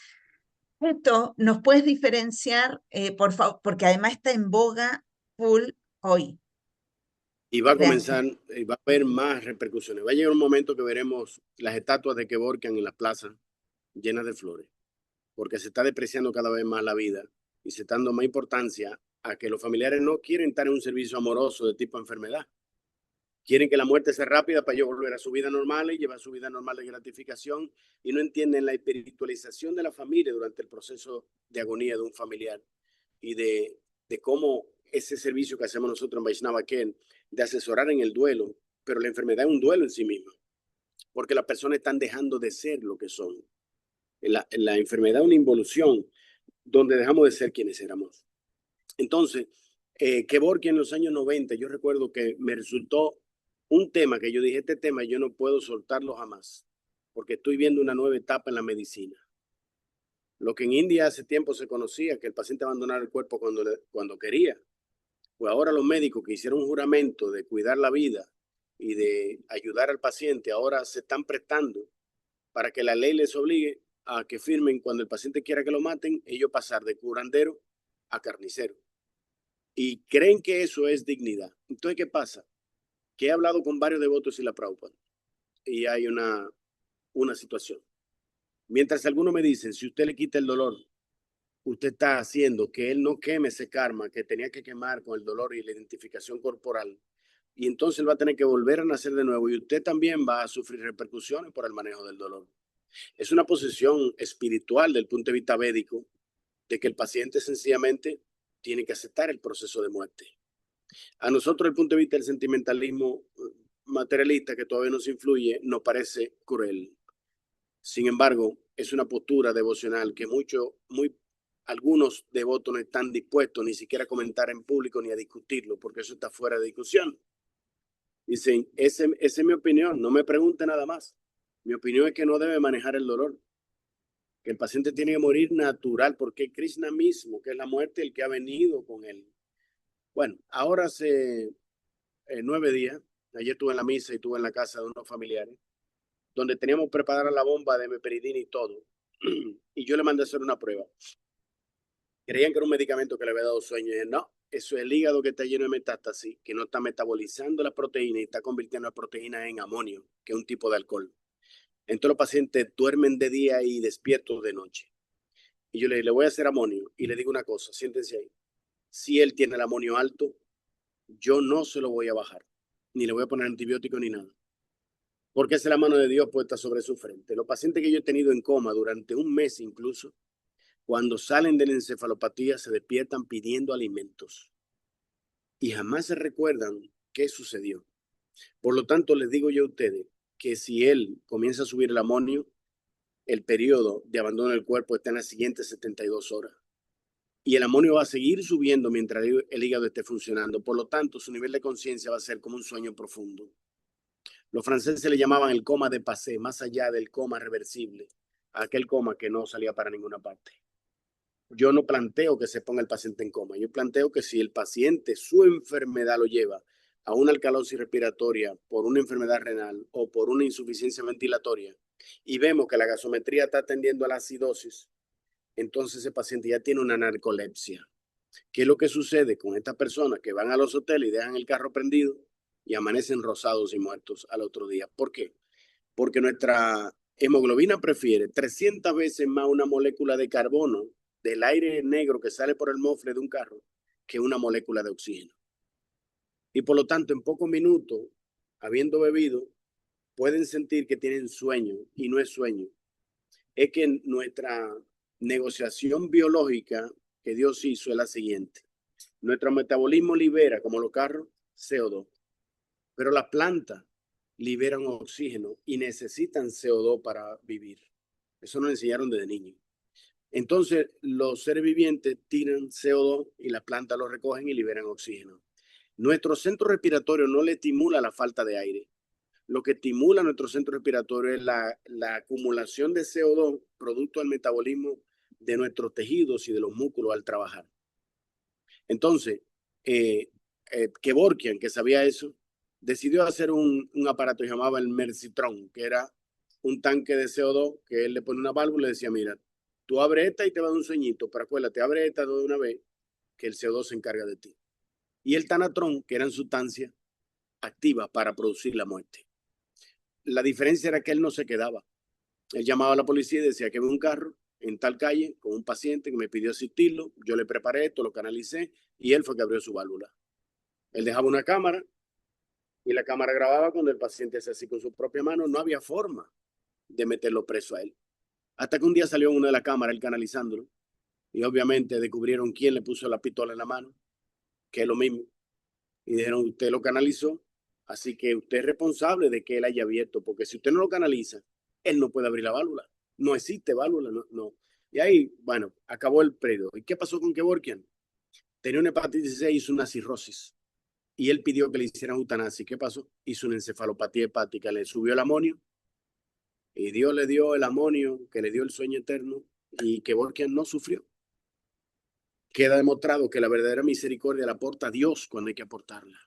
Esto nos puedes diferenciar, por favor, porque además está en boga full hoy. y va a Gracias. comenzar, va a haber más repercusiones. Va a llegar un momento que veremos las estatuas de Kevorkian en las plazas llenas de flores, porque se está depreciando cada vez más la vida y se está dando más importancia a que los familiares no quieren estar en un servicio amoroso de tipo enfermedad. Quieren que la muerte sea rápida para ellos volver a su vida normal y llevar su vida normal de gratificación y no entienden la espiritualización de la familia durante el proceso de agonía de un familiar y de cómo ese servicio que hacemos nosotros en Vaishnava Ken de asesorar en el duelo, pero la enfermedad es un duelo en sí mismo, porque las personas están dejando de ser lo que son. La enfermedad es una involución donde dejamos de ser quienes éramos. Entonces, Kevorkian en los años 90, yo recuerdo que me resultó un tema que yo dije, este tema yo no puedo soltarlo jamás, porque estoy viendo una nueva etapa en la medicina. Lo que en India hace tiempo se conocía, que el paciente abandonara el cuerpo cuando quería. Pues ahora los médicos que hicieron un juramento de cuidar la vida y de ayudar al paciente, ahora se están prestando para que la ley les obligue a que firmen cuando el paciente quiera que lo maten, ellos pasar de curandero a carnicero. Y creen que eso es dignidad. Entonces, ¿qué pasa? Que he hablado con varios devotos de la Prabhupada y hay una situación. Mientras algunos me dicen, si usted le quita el dolor, usted está haciendo que él no queme ese karma que tenía que quemar con el dolor y la identificación corporal. Y entonces él va a tener que volver a nacer de nuevo y usted también va a sufrir repercusiones por el manejo del dolor. Es una posición espiritual del punto de vista védico de que el paciente sencillamente tiene que aceptar el proceso de muerte. A nosotros, desde el punto de vista del sentimentalismo materialista que todavía nos influye, nos parece cruel. Sin embargo, es una postura devocional que algunos devotos no están dispuestos ni siquiera a comentar en público ni a discutirlo, porque eso está fuera de discusión. Dicen, esa es mi opinión, no me pregunte nada más. Mi opinión es que no debe manejar el dolor, que el paciente tiene que morir natural, porque Krishna mismo, que es la muerte, el que ha venido con él. Bueno, ahora hace 9 días, ayer estuve en la misa y estuve en la casa de unos familiares, donde teníamos preparada la bomba de meperidina y todo, y yo le mandé a hacer una prueba. Creían que era un medicamento que le había dado sueño, y dije, no, eso es el hígado que está lleno de metástasis, que no está metabolizando la proteína y está convirtiendo la proteína en amonio, que es un tipo de alcohol. Entonces los pacientes duermen de día y despiertos de noche. Y yo le voy a hacer amonio y le digo una cosa, siéntense ahí. Si él tiene el amonio alto, yo no se lo voy a bajar, ni le voy a poner antibiótico ni nada, porque es la mano de Dios puesta sobre su frente. Los pacientes que yo he tenido en coma durante un mes incluso, cuando salen de la encefalopatía se despiertan pidiendo alimentos y jamás se recuerdan qué sucedió. Por lo tanto, les digo yo a ustedes que si él comienza a subir el amonio, el periodo de abandono del cuerpo está en las siguientes 72 horas. Y el amonio va a seguir subiendo mientras el hígado esté funcionando. Por lo tanto, su nivel de conciencia va a ser como un sueño profundo. Los franceses le llamaban el coma de Passé, más allá del coma reversible, aquel coma que no salía para ninguna parte. Yo no planteo que se ponga el paciente en coma. Yo planteo que si el paciente, su enfermedad lo lleva a una alcalosis respiratoria por una enfermedad renal o por una insuficiencia ventilatoria y vemos que la gasometría está tendiendo a la acidosis, entonces ese paciente ya tiene una narcolepsia. ¿Qué es lo que sucede con estas personas que van a los hoteles y dejan el carro prendido y amanecen rosados y muertos al otro día? ¿Por qué? Porque nuestra hemoglobina prefiere 300 veces más una molécula de carbono del aire negro que sale por el mofle de un carro que una molécula de oxígeno. Y por lo tanto, en pocos minutos, habiendo bebido, pueden sentir que tienen sueño y no es sueño. Es que nuestra negociación biológica que Dios hizo es la siguiente. Nuestro metabolismo libera, como los carros, CO2, pero las plantas liberan oxígeno y necesitan CO2 para vivir. Eso nos enseñaron desde niños. Entonces, los seres vivientes tiran CO2 y las plantas lo recogen y liberan oxígeno. Nuestro centro respiratorio no le estimula la falta de aire. Lo que estimula nuestro centro respiratorio es la acumulación de CO2 producto del metabolismo de nuestros tejidos y de los músculos al trabajar. Entonces, Kevorkian, que sabía eso, decidió hacer un aparato que llamaba el Mercitron, que era un tanque de CO2 que él le pone una válvula y le decía, mira, tú abre esta y te va a dar un sueñito, pero acuérdate, abre esta de una vez que el CO2 se encarga de ti. Y el Tanatrón, que eran sustancias activas para producir la muerte. La diferencia era que él no se quedaba. Él llamaba a la policía y decía que había un carro en tal calle con un paciente que me pidió asistirlo, yo le preparé esto, lo canalicé y él fue que abrió su válvula. Él dejaba una cámara y la cámara grababa cuando el paciente hacía así con su propia mano. No había forma de meterlo preso a él. Hasta que un día salió uno de la cámara, él canalizándolo, y obviamente descubrieron quién le puso la pistola en la mano, que es lo mismo. Y dijeron, usted lo canalizó, así que usted es responsable de que él haya abierto, porque si usted no lo canaliza, él no puede abrir la válvula. No existe válvula, no. Y ahí, bueno, acabó el periodo. ¿Y qué pasó con Kevorkian? Tenía una hepatitis C, hizo una cirrosis. Y él pidió que le hicieran eutanasia. ¿Qué pasó? Hizo una encefalopatía hepática, le subió el amonio y Dios le dio el amonio que le dio el sueño eterno y Kevorkian no sufrió. Queda demostrado que la verdadera misericordia la aporta Dios cuando hay que aportarla.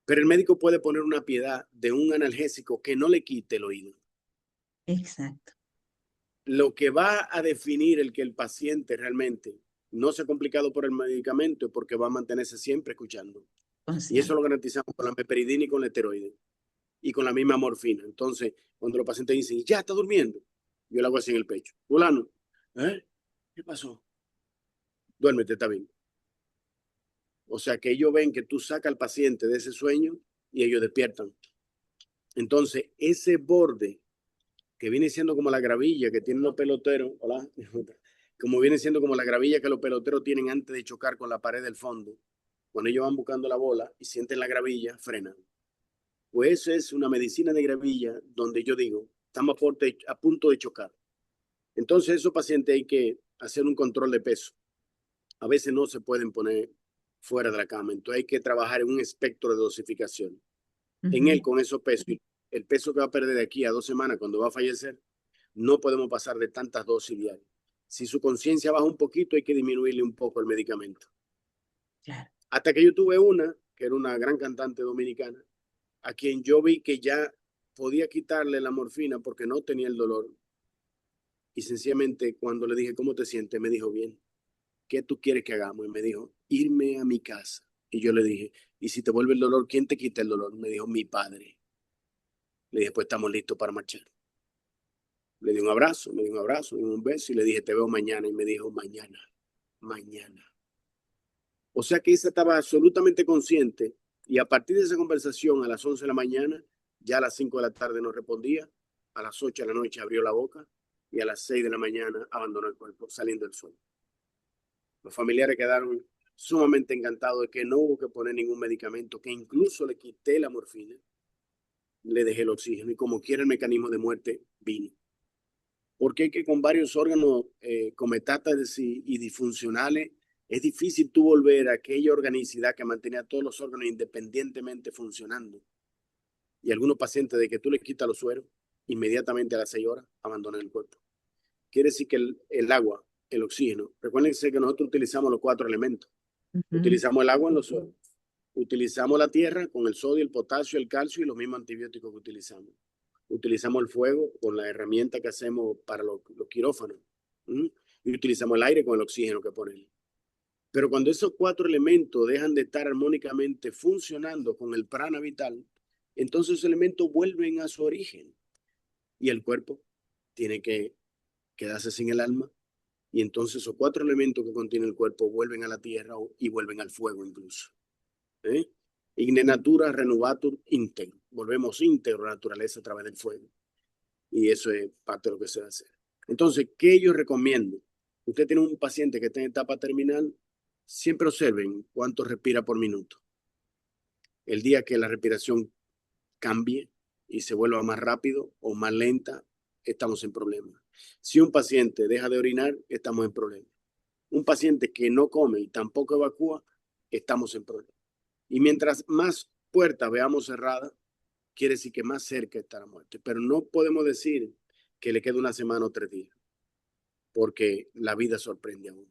Pero el médico puede poner una piedad de un analgésico que no le quite el oído. Exacto. Lo que va a definir el que el paciente realmente no sea complicado por el medicamento es porque va a mantenerse siempre escuchando. Y eso Consciente. lo garantizamos con la meperidina y con la esteroide y con la misma morfina. Entonces, cuando los pacientes dicen, ya está durmiendo, yo le hago así en el pecho. Fulano, ¿eh? ¿Qué pasó? Duérmete, está bien. O sea que ellos ven que tú sacas al paciente de ese sueño y ellos despiertan. Entonces, ese borde que viene siendo como la gravilla que tienen los peloteros, hola, como viene siendo como la gravilla que los peloteros tienen antes de chocar con la pared del fondo, cuando ellos van buscando la bola y sienten la gravilla, frenan. Pues eso es una medicina de gravilla donde yo digo, estamos a punto de chocar. Entonces, esos pacientes hay que hacer un control de peso. A veces no se pueden poner fuera de la cama, entonces hay que trabajar en un espectro de dosificación. En él, con esos pesos, el peso que va a perder de aquí a 2 semanas cuando va a fallecer, no podemos pasar de tantas dosis diarias. Si su conciencia baja un poquito, hay que disminuirle un poco el medicamento. Claro. Hasta que yo tuve una, que era una gran cantante dominicana, a quien yo vi que ya podía quitarle la morfina porque no tenía el dolor. Y sencillamente cuando le dije, ¿cómo te sientes? Me dijo, bien. ¿Qué tú quieres que hagamos? Y me dijo, irme a mi casa. Y yo le dije, ¿y si te vuelve el dolor, quién te quita el dolor? Me dijo, mi padre. Le dije, pues estamos listos para marchar. Le di un abrazo, me dio un abrazo, un beso y le dije, te veo mañana. Y me dijo, mañana, mañana. O sea que ella estaba absolutamente consciente y a partir de esa conversación a las 11 de la mañana, ya a las 5 de la tarde no respondía, a las 8 de la noche abrió la boca y a las 6 de la mañana abandonó el cuerpo saliendo del suelo. Los familiares quedaron sumamente encantados de que no hubo que poner ningún medicamento, que incluso le quité la morfina, le dejé el oxígeno y como quiera el mecanismo de muerte vino. Porque es que con varios órganos con metástasis y disfuncionales es difícil tú volver a aquella organicidad que mantenía todos los órganos independientemente funcionando. Y algunos pacientes de que tú le quitas los sueros, inmediatamente a las 6 horas abandonan el cuerpo. Quiere decir que el agua, el oxígeno, recuérdense que nosotros utilizamos los 4 elementos. Utilizamos el agua en los suelos. Utilizamos la tierra con el sodio, el potasio, el calcio y los mismos antibióticos que utilizamos. Utilizamos el fuego con la herramienta que hacemos para los quirófanos. Y utilizamos el aire con el oxígeno que pone. Pero cuando esos 4 elementos dejan de estar armónicamente funcionando con el prana vital, entonces esos elementos vuelven a su origen. Y el cuerpo tiene que quedarse sin el alma. Y entonces esos 4 elementos que contiene el cuerpo vuelven a la tierra y vuelven al fuego incluso. Igne natura renovatur íntegro. Volvemos íntegro a la naturaleza a través del fuego. Y eso es parte de lo que se va a hacer. Entonces, ¿qué yo recomiendo? Usted tiene un paciente que está en etapa terminal, siempre observen cuánto respira por minuto. El día que la respiración cambie y se vuelva más rápido o más lenta, estamos en problemas. Si un paciente deja de orinar, estamos en problemas. Un paciente que no come y tampoco evacúa, estamos en problemas. Y mientras más puertas veamos cerradas, quiere decir que más cerca está la muerte. Pero no podemos decir que le queda una semana o 3 días, porque la vida sorprende aún.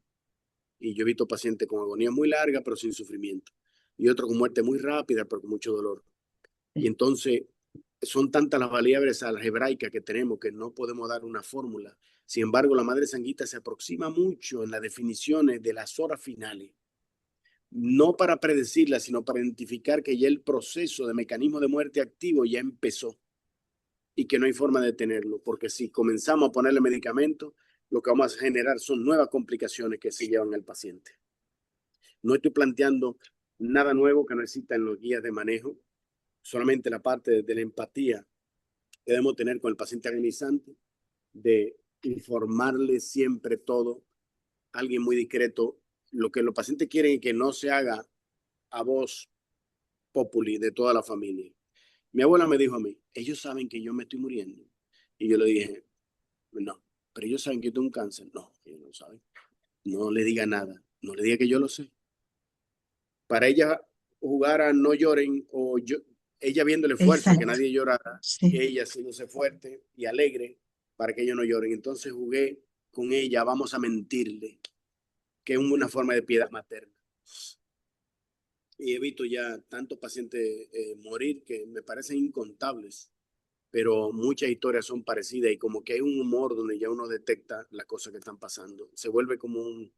Y yo he visto pacientes con agonía muy larga, pero sin sufrimiento. Y otros con muerte muy rápida, pero con mucho dolor. Y entonces son tantas las variables algebraicas que tenemos que no podemos dar una fórmula. Sin embargo, la madre sanguita se aproxima mucho en las definiciones de las horas finales. No para predecirla, sino para identificar que ya el proceso de mecanismo de muerte activo ya empezó y que no hay forma de detenerlo, porque si comenzamos a ponerle medicamentos, lo que vamos a generar son nuevas complicaciones que se llevan al paciente. No estoy planteando nada nuevo que no exista en los guías de manejo, solamente la parte de la empatía que debemos tener con el paciente agonizante, de informarle siempre todo, alguien muy discreto. Lo que los pacientes quieren es que no se haga a voz populi de toda la familia. Mi abuela me dijo a mí, ellos saben que yo me estoy muriendo. Y yo le dije, no, pero ellos saben que yo tengo un cáncer. No, ellos no saben. No le diga nada. No le diga que yo lo sé. Para ella jugar a no lloren o yo, ella viéndole fuerza, que Exacto. nadie llorara, Sí. ella haciéndose fuerte y alegre para que ellos no lloren. Entonces jugué con ella, vamos a mentirle, que es una forma de piedad materna. Y he visto ya tantos pacientes morir que me parecen incontables, pero muchas historias son parecidas y como que hay un humor donde ya uno detecta las cosas que están pasando. Se vuelve como un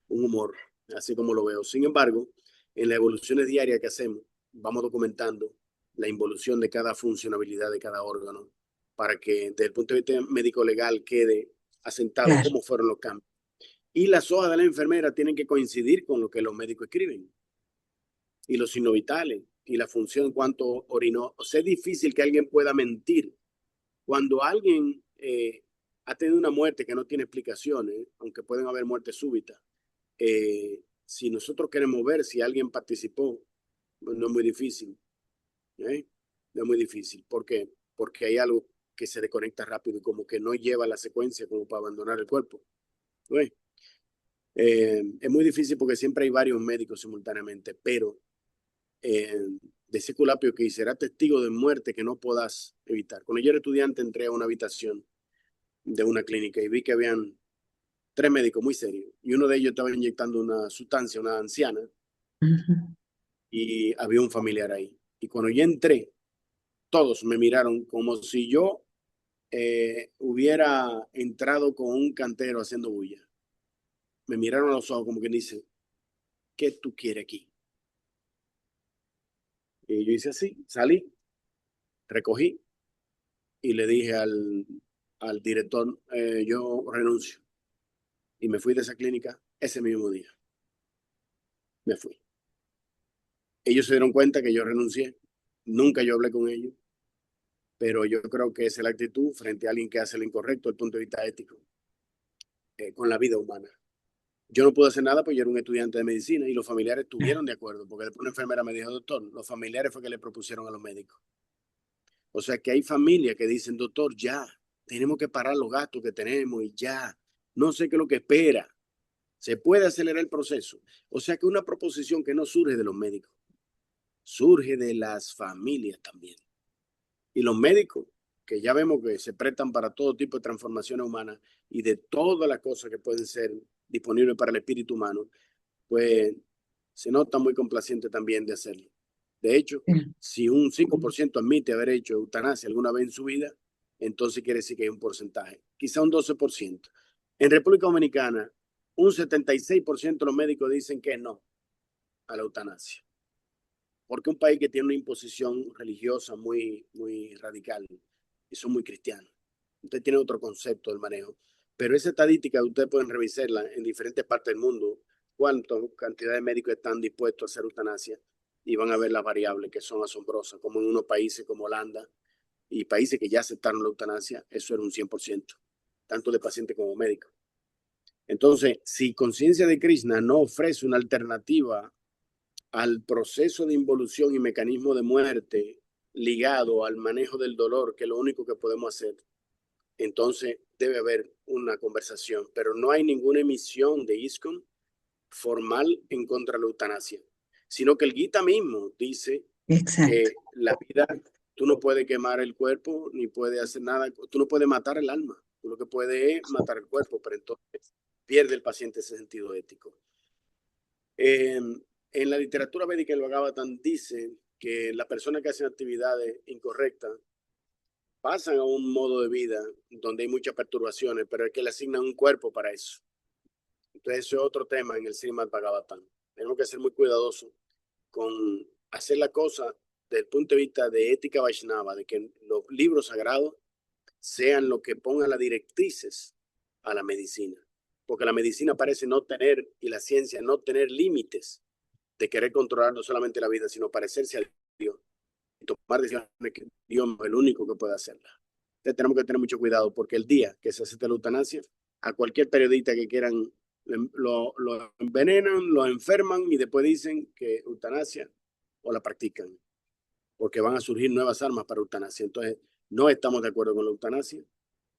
humor, así como lo veo. Sin embargo, en las evoluciones diarias que hacemos, vamos documentando la involución de cada funcionalidad de cada órgano para que desde el punto de vista médico legal quede asentado Claro. cómo fueron los cambios. Y las hojas de la enfermera tienen que coincidir con lo que los médicos escriben y los signos vitales y la función en cuanto orinó. O sea, es difícil que alguien pueda mentir. Cuando alguien ha tenido una muerte que no tiene explicaciones, aunque pueden haber muertes súbitas, si nosotros queremos ver si alguien participó, pues no es muy difícil. ¿Eh? No es muy difícil. ¿Por qué? Porque hay algo que se desconecta rápido y como que no lleva la secuencia como para abandonar el cuerpo. ¿Eh? Es muy difícil porque siempre hay varios médicos simultáneamente, pero de ese culapio que será testigo de muerte que no puedas evitar. Cuando yo era estudiante entré a una habitación de una clínica y vi que habían 3 médicos muy serios y uno de ellos estaba inyectando una sustancia, una anciana, Ujú. y había un familiar ahí. Y cuando yo entré, todos me miraron como si yo hubiera entrado con un cantero haciendo bulla. Me miraron a los ojos como que dice, ¿qué tú quieres aquí? Y yo hice así, salí, recogí y le dije al director, yo renuncio. Y me fui de esa clínica ese mismo día. Me fui. Ellos se dieron cuenta que yo renuncié. Nunca yo hablé con ellos, pero yo creo que esa es la actitud frente a alguien que hace lo incorrecto desde el punto de vista ético, con la vida humana. Yo no pude hacer nada porque yo era un estudiante de medicina y los familiares estuvieron de acuerdo, porque después una enfermera me dijo, doctor, los familiares fue que le propusieron a los médicos. O sea que hay familias que dicen, doctor, ya, tenemos que parar los gastos que tenemos y ya, no sé qué es lo que espera. Se puede acelerar el proceso. O sea que una proposición que no surge de los médicos, surge de las familias también. Y los médicos, que ya vemos que se prestan para todo tipo de transformaciones humanas y de todas las cosas que pueden ser disponibles para el espíritu humano, pues se nota muy complaciente también de hacerlo. De hecho, si un 5% admite haber hecho eutanasia alguna vez en su vida, entonces quiere decir que hay un porcentaje, quizá un 12%. En República Dominicana, un 76% de los médicos dicen que no a la eutanasia, porque es un país que tiene una imposición religiosa muy radical y son muy cristianos. Usted tiene otro concepto del manejo, pero esa estadística ustedes pueden revisarla en diferentes partes del mundo, cuánta cantidad de médicos están dispuestos a hacer eutanasia y van a ver las variables que son asombrosas, como en unos países como Holanda y países que ya aceptaron la eutanasia, eso era un 100%, tanto de pacientes como médicos. Entonces, si Conciencia de Krishna no ofrece una alternativa al proceso de involución y mecanismo de muerte ligado al manejo del dolor, que es lo único que podemos hacer, entonces debe haber una conversación, pero no hay ninguna emisión de ISKCON formal en contra de la eutanasia, sino que el Gita mismo dice Exacto. que la vida, tú no puedes quemar el cuerpo, ni puedes hacer nada, tú no puedes matar el alma, tú lo que puedes es matar el cuerpo, pero entonces pierde el paciente ese sentido ético. En la literatura médica, el Bhagavatam dice que las personas que hacen actividades incorrectas pasan a un modo de vida donde hay muchas perturbaciones, pero es que le asignan un cuerpo para eso. Entonces, eso es otro tema en el Srimad Bhagavatam. Tenemos que ser muy cuidadosos con hacer la cosa desde el punto de vista de ética Vaishnava, de que los libros sagrados sean lo que pongan las directrices a la medicina. Porque la medicina parece no tener, y la ciencia no tener límites de querer controlar no solamente la vida, sino parecerse a Dios y tomar decisiones que Dios es el único que puede hacerla. Entonces tenemos que tener mucho cuidado porque el día que se hace la eutanasia, a cualquier periodista que quieran lo envenenan, lo enferman y después dicen que eutanasia o la practican porque van a surgir nuevas armas para eutanasia. Entonces no estamos de acuerdo con la eutanasia,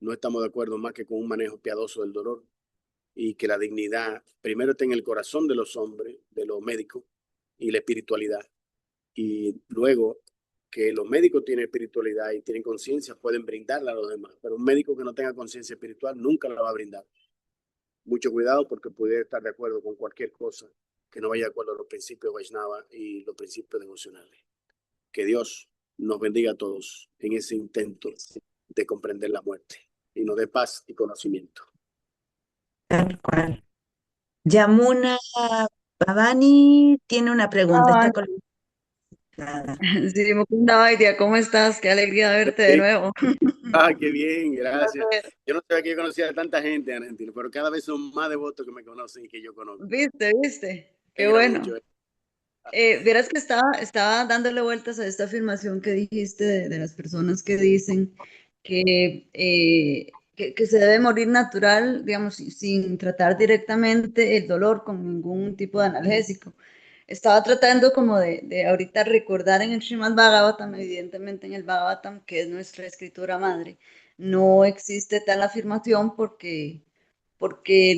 no estamos de acuerdo más que con un manejo piadoso del dolor y que la dignidad primero está en el corazón de los hombres, de los médicos y la espiritualidad. Y luego que los médicos tienen espiritualidad y tienen conciencia, pueden brindarla a los demás. Pero un médico que no tenga conciencia espiritual nunca la va a brindar. mucho cuidado porque pudiera estar de acuerdo con cualquier cosa que no vaya de acuerdo a los principios Vaishnava y los principios devocionales. Que Dios nos bendiga a todos en ese intento de comprender la muerte y nos dé paz y conocimiento. Tal cual. Yamuna Pavani tiene una pregunta, Ah, está conectada. sí, Mukunda Baidia, ¿cómo estás? Qué alegría verte de nuevo. Ah, qué bien, Un gracias. placer. Yo no sabía que yo conocía a tanta gente en Argentina, pero cada vez son más devotos que me conocen y que yo conozco. ¿Viste, viste? Me Qué alegra bueno. mucho. Vieras que estaba dándole vueltas a esta afirmación que dijiste de las personas que dicen que se debe morir natural, digamos, sin tratar directamente el dolor con ningún tipo de analgésico. Estaba tratando como de ahorita recordar en el Srimad Bhagavatam, evidentemente en el Bhagavatam, que es nuestra escritura madre, no existe tal afirmación porque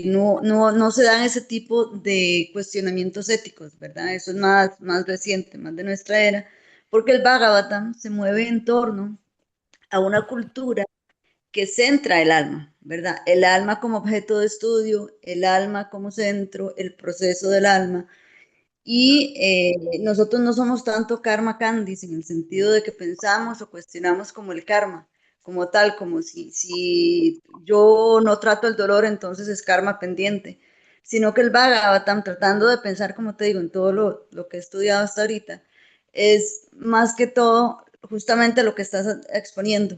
no se dan ese tipo de cuestionamientos éticos, ¿verdad? Eso es más reciente, más de nuestra era, porque el Bhagavatam se mueve en torno a una cultura que centra el alma, ¿verdad? El alma como objeto de estudio, el alma como centro, el proceso del alma. Y nosotros no somos tanto karma kandis en el sentido de que pensamos o cuestionamos como el karma, como tal, como si yo no trato el dolor, entonces es karma pendiente, sino que el Bhagavatam, tratando de pensar, como te digo, en todo lo que he estudiado hasta ahorita, es más que todo justamente lo que estás exponiendo.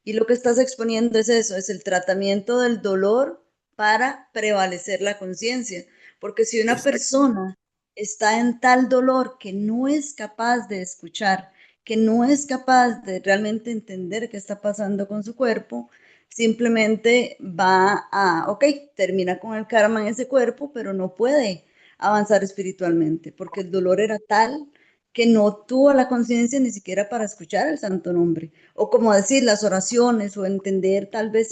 Y lo que estás exponiendo es eso, es el tratamiento del dolor para prevalecer la conciencia. Porque si una Exacto. persona está en tal dolor que no es capaz de escuchar, que no es capaz de realmente entender qué está pasando con su cuerpo, simplemente va a, ok, termina con el karma en ese cuerpo, pero no puede avanzar espiritualmente, porque el dolor era tal que no tuvo la conciencia ni siquiera para escuchar el santo nombre, o como decir las oraciones, o entender tal vez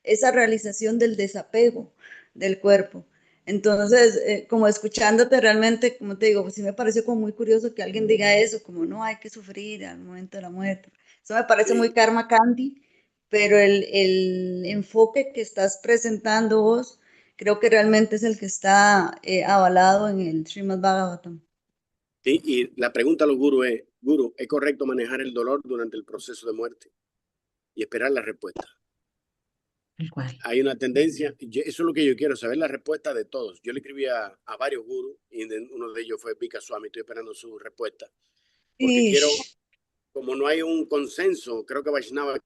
esa realización del desapego del cuerpo. Entonces, como escuchándote realmente, como te digo, pues sí me pareció como muy curioso que alguien diga eso, como no hay que sufrir al momento de la muerte. Eso me parece muy Sí. karma candy, pero el enfoque que estás presentando vos, creo que realmente es el que está avalado en el Srimad Bhagavatam. Sí, y la pregunta a los gurús es, gurú, ¿es correcto manejar el dolor durante el proceso de muerte? Y esperar la respuesta. Tal cual. Hay una tendencia, eso es lo que yo quiero, saber la respuesta de todos. Yo le escribí a varios gurús y uno de ellos fue Vika Swami, estoy esperando su respuesta, porque quiero, Ish. como no hay un consenso, creo que Vaishnava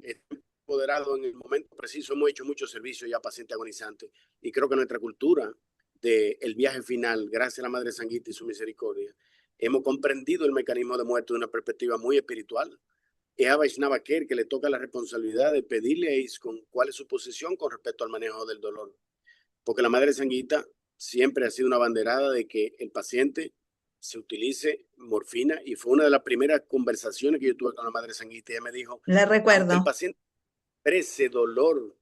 está empoderado en el momento preciso. Hemos hecho mucho servicio ya a pacientes agonizantes y creo que nuestra cultura del viaje final, gracias a la Madre Sanguita y su misericordia, hemos comprendido el mecanismo de muerte de una perspectiva muy espiritual. Es a Vaishnava Care que le toca la responsabilidad de pedirle a ISKCON cuál es su posición con respecto al manejo del dolor. Porque la Madre Sanguita siempre ha sido una banderada de que el paciente se utilice morfina y fue una de las primeras conversaciones que yo tuve con la Madre Sanguita. Ella me dijo, La aunque el recuerdo. paciente exprese dolor,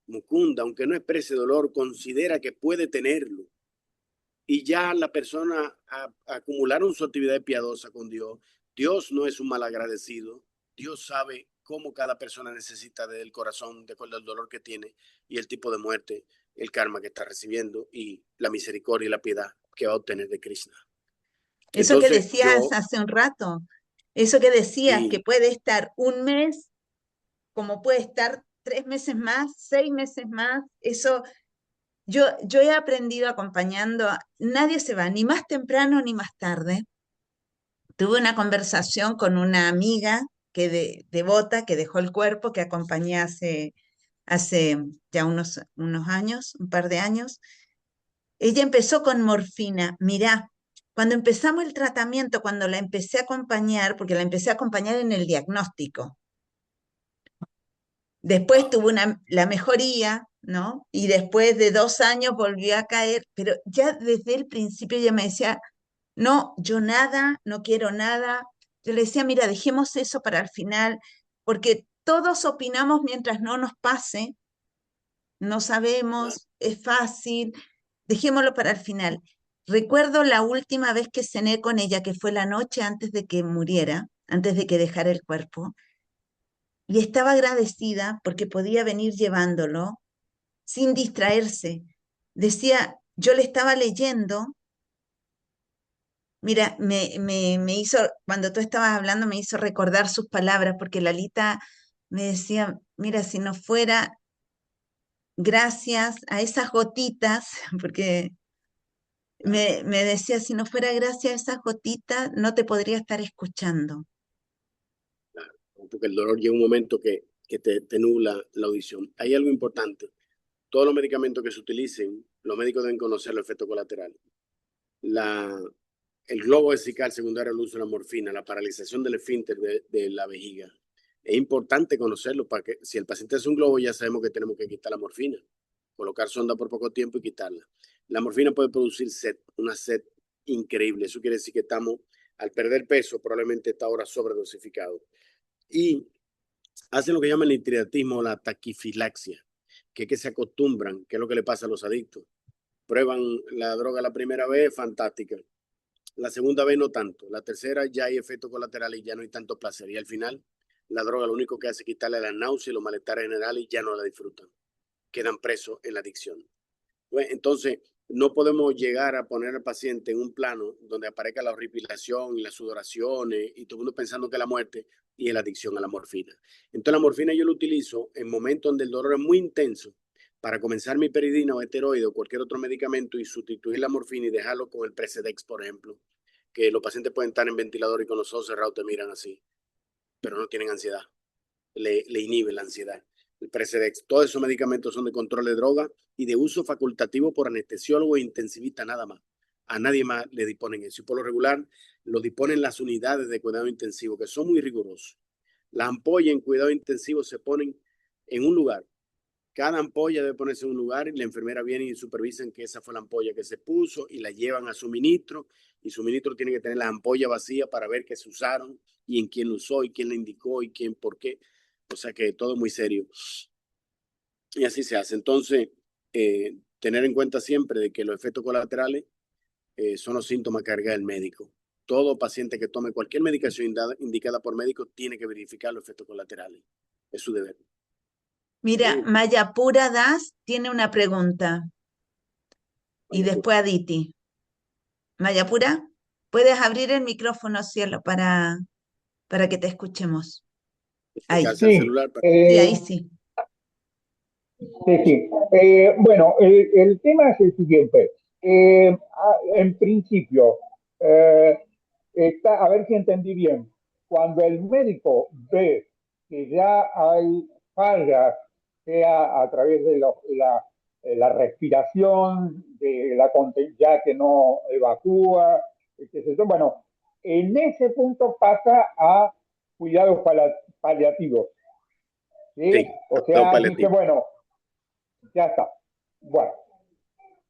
Mukunda, aunque no exprese dolor, considera que puede tenerlo. Y ya la persona acumularon su actividad piadosa con Dios. Dios no es un malagradecido. Dios sabe cómo cada persona necesita del corazón, de acuerdo al dolor que tiene y el tipo de muerte, el karma que está recibiendo y la misericordia y la piedad que va a obtener de Krishna. Eso que Entonces decías yo, hace un rato, eso que decías, que sí, puede estar un mes, como puede estar 3 meses más, 6 meses más, eso yo he aprendido acompañando, nadie se va, ni más temprano ni más tarde. Tuve una conversación con una amiga devota que dejó el cuerpo, que acompañé hace ya unos años, un par de años. Ella empezó con morfina. Mirá, cuando empezamos el tratamiento, cuando la empecé a acompañar, porque la empecé a acompañar en el diagnóstico, después tuvo la mejoría, ¿no? Y después de 2 años volvió a caer, pero ya desde el principio ella me decía, no, yo nada, no quiero nada. Yo le decía, mira, dejemos eso para el final, porque todos opinamos mientras no nos pase, no sabemos, es fácil, dejémoslo para el final. Recuerdo la última vez que cené con ella, que fue la noche antes de que muriera, antes de que dejara el cuerpo, y estaba agradecida porque podía venir llevándolo, sin distraerse. Decía, yo le estaba leyendo, mira, me hizo, cuando tú estabas hablando, me hizo recordar sus palabras, porque Lalita me decía, mira, si no fuera gracias a esas gotitas, porque me decía, si no fuera gracias a esas gotitas, no te podría estar escuchando. Claro, porque el dolor llega un momento que te nubla la audición. Hay algo importante. Todos los medicamentos que se utilicen, los médicos deben conocer los efectos colaterales. La, el globo vesical secundario al uso de la morfina, la paralización del esfínter de la vejiga. Es importante conocerlo para que si el paciente hace un globo ya sabemos que tenemos que quitar la morfina, colocar sonda por poco tiempo y quitarla. La morfina puede producir sed, una sed increíble. Eso quiere decir que estamos, al perder peso, probablemente está ahora sobredosificado. Y hacen lo que llaman el hidratismo o la taquifilaxia, que es que se acostumbran, que es lo que le pasa a los adictos. Prueban la droga la primera vez, fantástica. La segunda vez no tanto. La tercera ya hay efectos colaterales y ya no hay tanto placer. Y al final, la droga lo único que hace es quitarle la náusea y los malestares generales y ya no la disfrutan. Quedan presos en la adicción. Entonces, no podemos llegar a poner al paciente en un plano donde aparezca la horripilación y las sudoraciones y todo el mundo pensando que es la muerte y es la adicción a la morfina. Entonces, la morfina yo la utilizo en momentos donde el dolor es muy intenso para comenzar mi peridina o esteroide o cualquier otro medicamento y sustituir la morfina y dejarlo con el Precedex, por ejemplo, que los pacientes pueden estar en ventilador y con los ojos cerrados te miran así, pero no tienen ansiedad, le inhibe la ansiedad. El Precedex, todos esos medicamentos son de control de droga y de uso facultativo por anestesiólogo e intensivista nada más. A nadie más le disponen eso. Y por lo regular lo disponen las unidades de cuidado intensivo, que son muy rigurosos. Las ampollas en cuidado intensivo se ponen en un lugar. Cada ampolla debe ponerse en un lugar y la enfermera viene y supervisan que esa fue la ampolla que se puso y la llevan a suministro y suministro tiene que tener la ampolla vacía para ver qué se usaron y en quién lo usó y quién la indicó y quién por qué. O sea que todo muy serio. Y así se hace. Entonces, tener en cuenta siempre de que los efectos colaterales son los síntomas que carga el médico. Todo paciente que tome cualquier medicación indicada por médico tiene que verificar los efectos colaterales. Es su deber. Mira, Mayapura Das tiene una pregunta y Mayapura. después Aditi. Mayapura, puedes abrir el micrófono, cielo, para que te escuchemos. Ahí. Acercarse al Sí, celular. Sí, ahí sí. sí, sí. Bueno, el tema es el siguiente. En principio, a ver si entendí bien. Cuando el médico ve que ya hay fallas, sea a través de la respiración, ya que no evacúa, qué sé yo, bueno, en ese punto pasa a cuidados paliativos. ¿Sí? Sí, O cuidado sea, dice, paliativo. bueno, ya está. Bueno,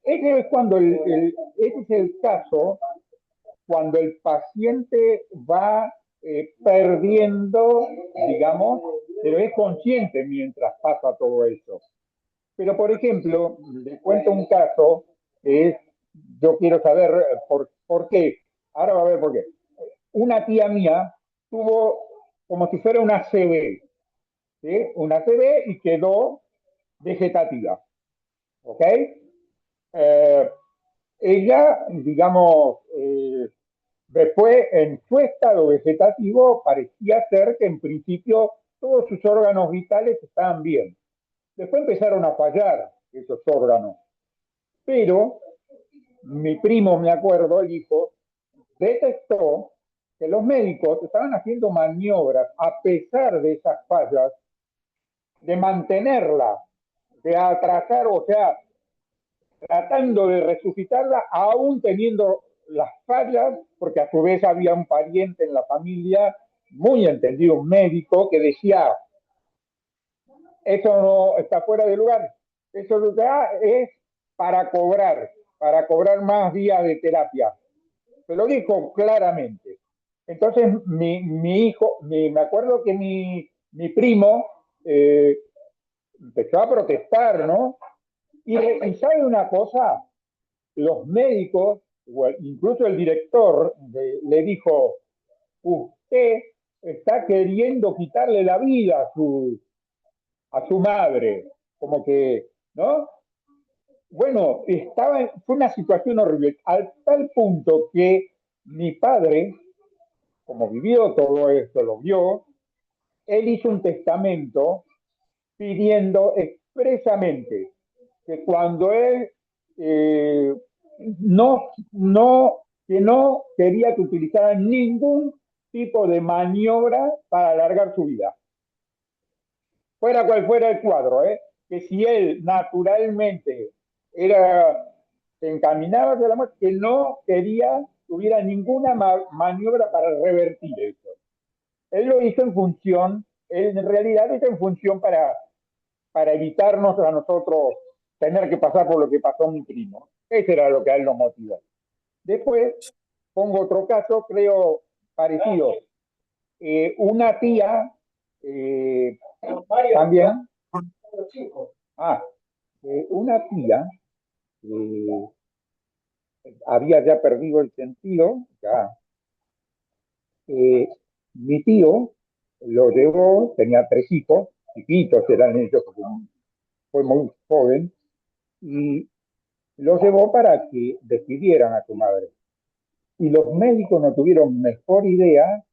ese es cuando ese es el caso cuando el paciente va perdiendo, digamos, pero es consciente mientras pasa todo eso. Pero, por ejemplo, le cuento un caso que es, yo quiero saber por qué. Ahora va a ver por qué. Una tía mía tuvo como si fuera una CB, ¿sí? Una CB y quedó vegetativa, ¿ok? Eh, ella, digamos, después en su estado vegetativo parecía ser que en principio todos sus órganos vitales estaban bien. Después empezaron a fallar esos órganos, pero mi primo, me acuerdo, el hijo, detectó que los médicos estaban haciendo maniobras a pesar de esas fallas, de mantenerla, de atrasar, o sea, tratando de resucitarla, aún teniendo las fallas, porque a su vez había un pariente en la familia, muy entendido, un médico, que decía, eso no está fuera de lugar, eso es para cobrar más días de terapia. Se lo dijo claramente. Entonces, mi hijo, me acuerdo que mi primo empezó a protestar, ¿no? Y sabe una cosa, los médicos, incluso el director, le dijo, usted está queriendo quitarle la vida a su madre, como que ¿no? Bueno, fue una situación horrible, al tal punto que mi padre, como vivió todo esto, lo vio, él hizo un testamento pidiendo expresamente que cuando él eh, que no quería que utilizaran ningún tipo de maniobra para alargar su vida, fuera cual fuera el cuadro, que si él naturalmente se encaminaba hacia la muerte, que no quería que hubiera ninguna maniobra para revertir eso. Él lo hizo en función, él en realidad hizo en función para evitarnos a nosotros tener que pasar por lo que pasó mi primo. Eso era lo que a él lo motivó. Después, pongo otro caso, creo parecido. Una tía también. Una tía había ya perdido el sentido, ya. Mi tío lo llevó, tenía 3 hijos, chiquitos eran ellos, porque fue muy joven, y lo llevó para que despidieran a su madre. Y los médicos no tuvieron mejor idea,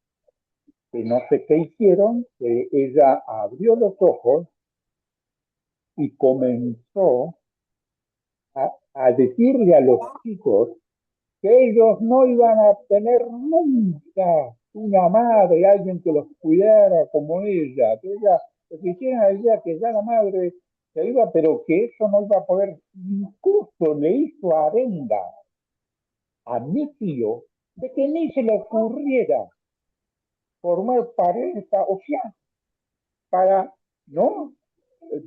que no sé qué hicieron, que ella abrió los ojos y comenzó a decirle a los chicos que ellos no iban a tener nunca una madre, alguien que los cuidara como ella, que ella, que se hicieran la idea que ya la madre se iba, pero que eso no iba a poder. Incluso le hizo arenga a mi tío de que ni se le ocurriera formar pareja, o sea, para, ¿no?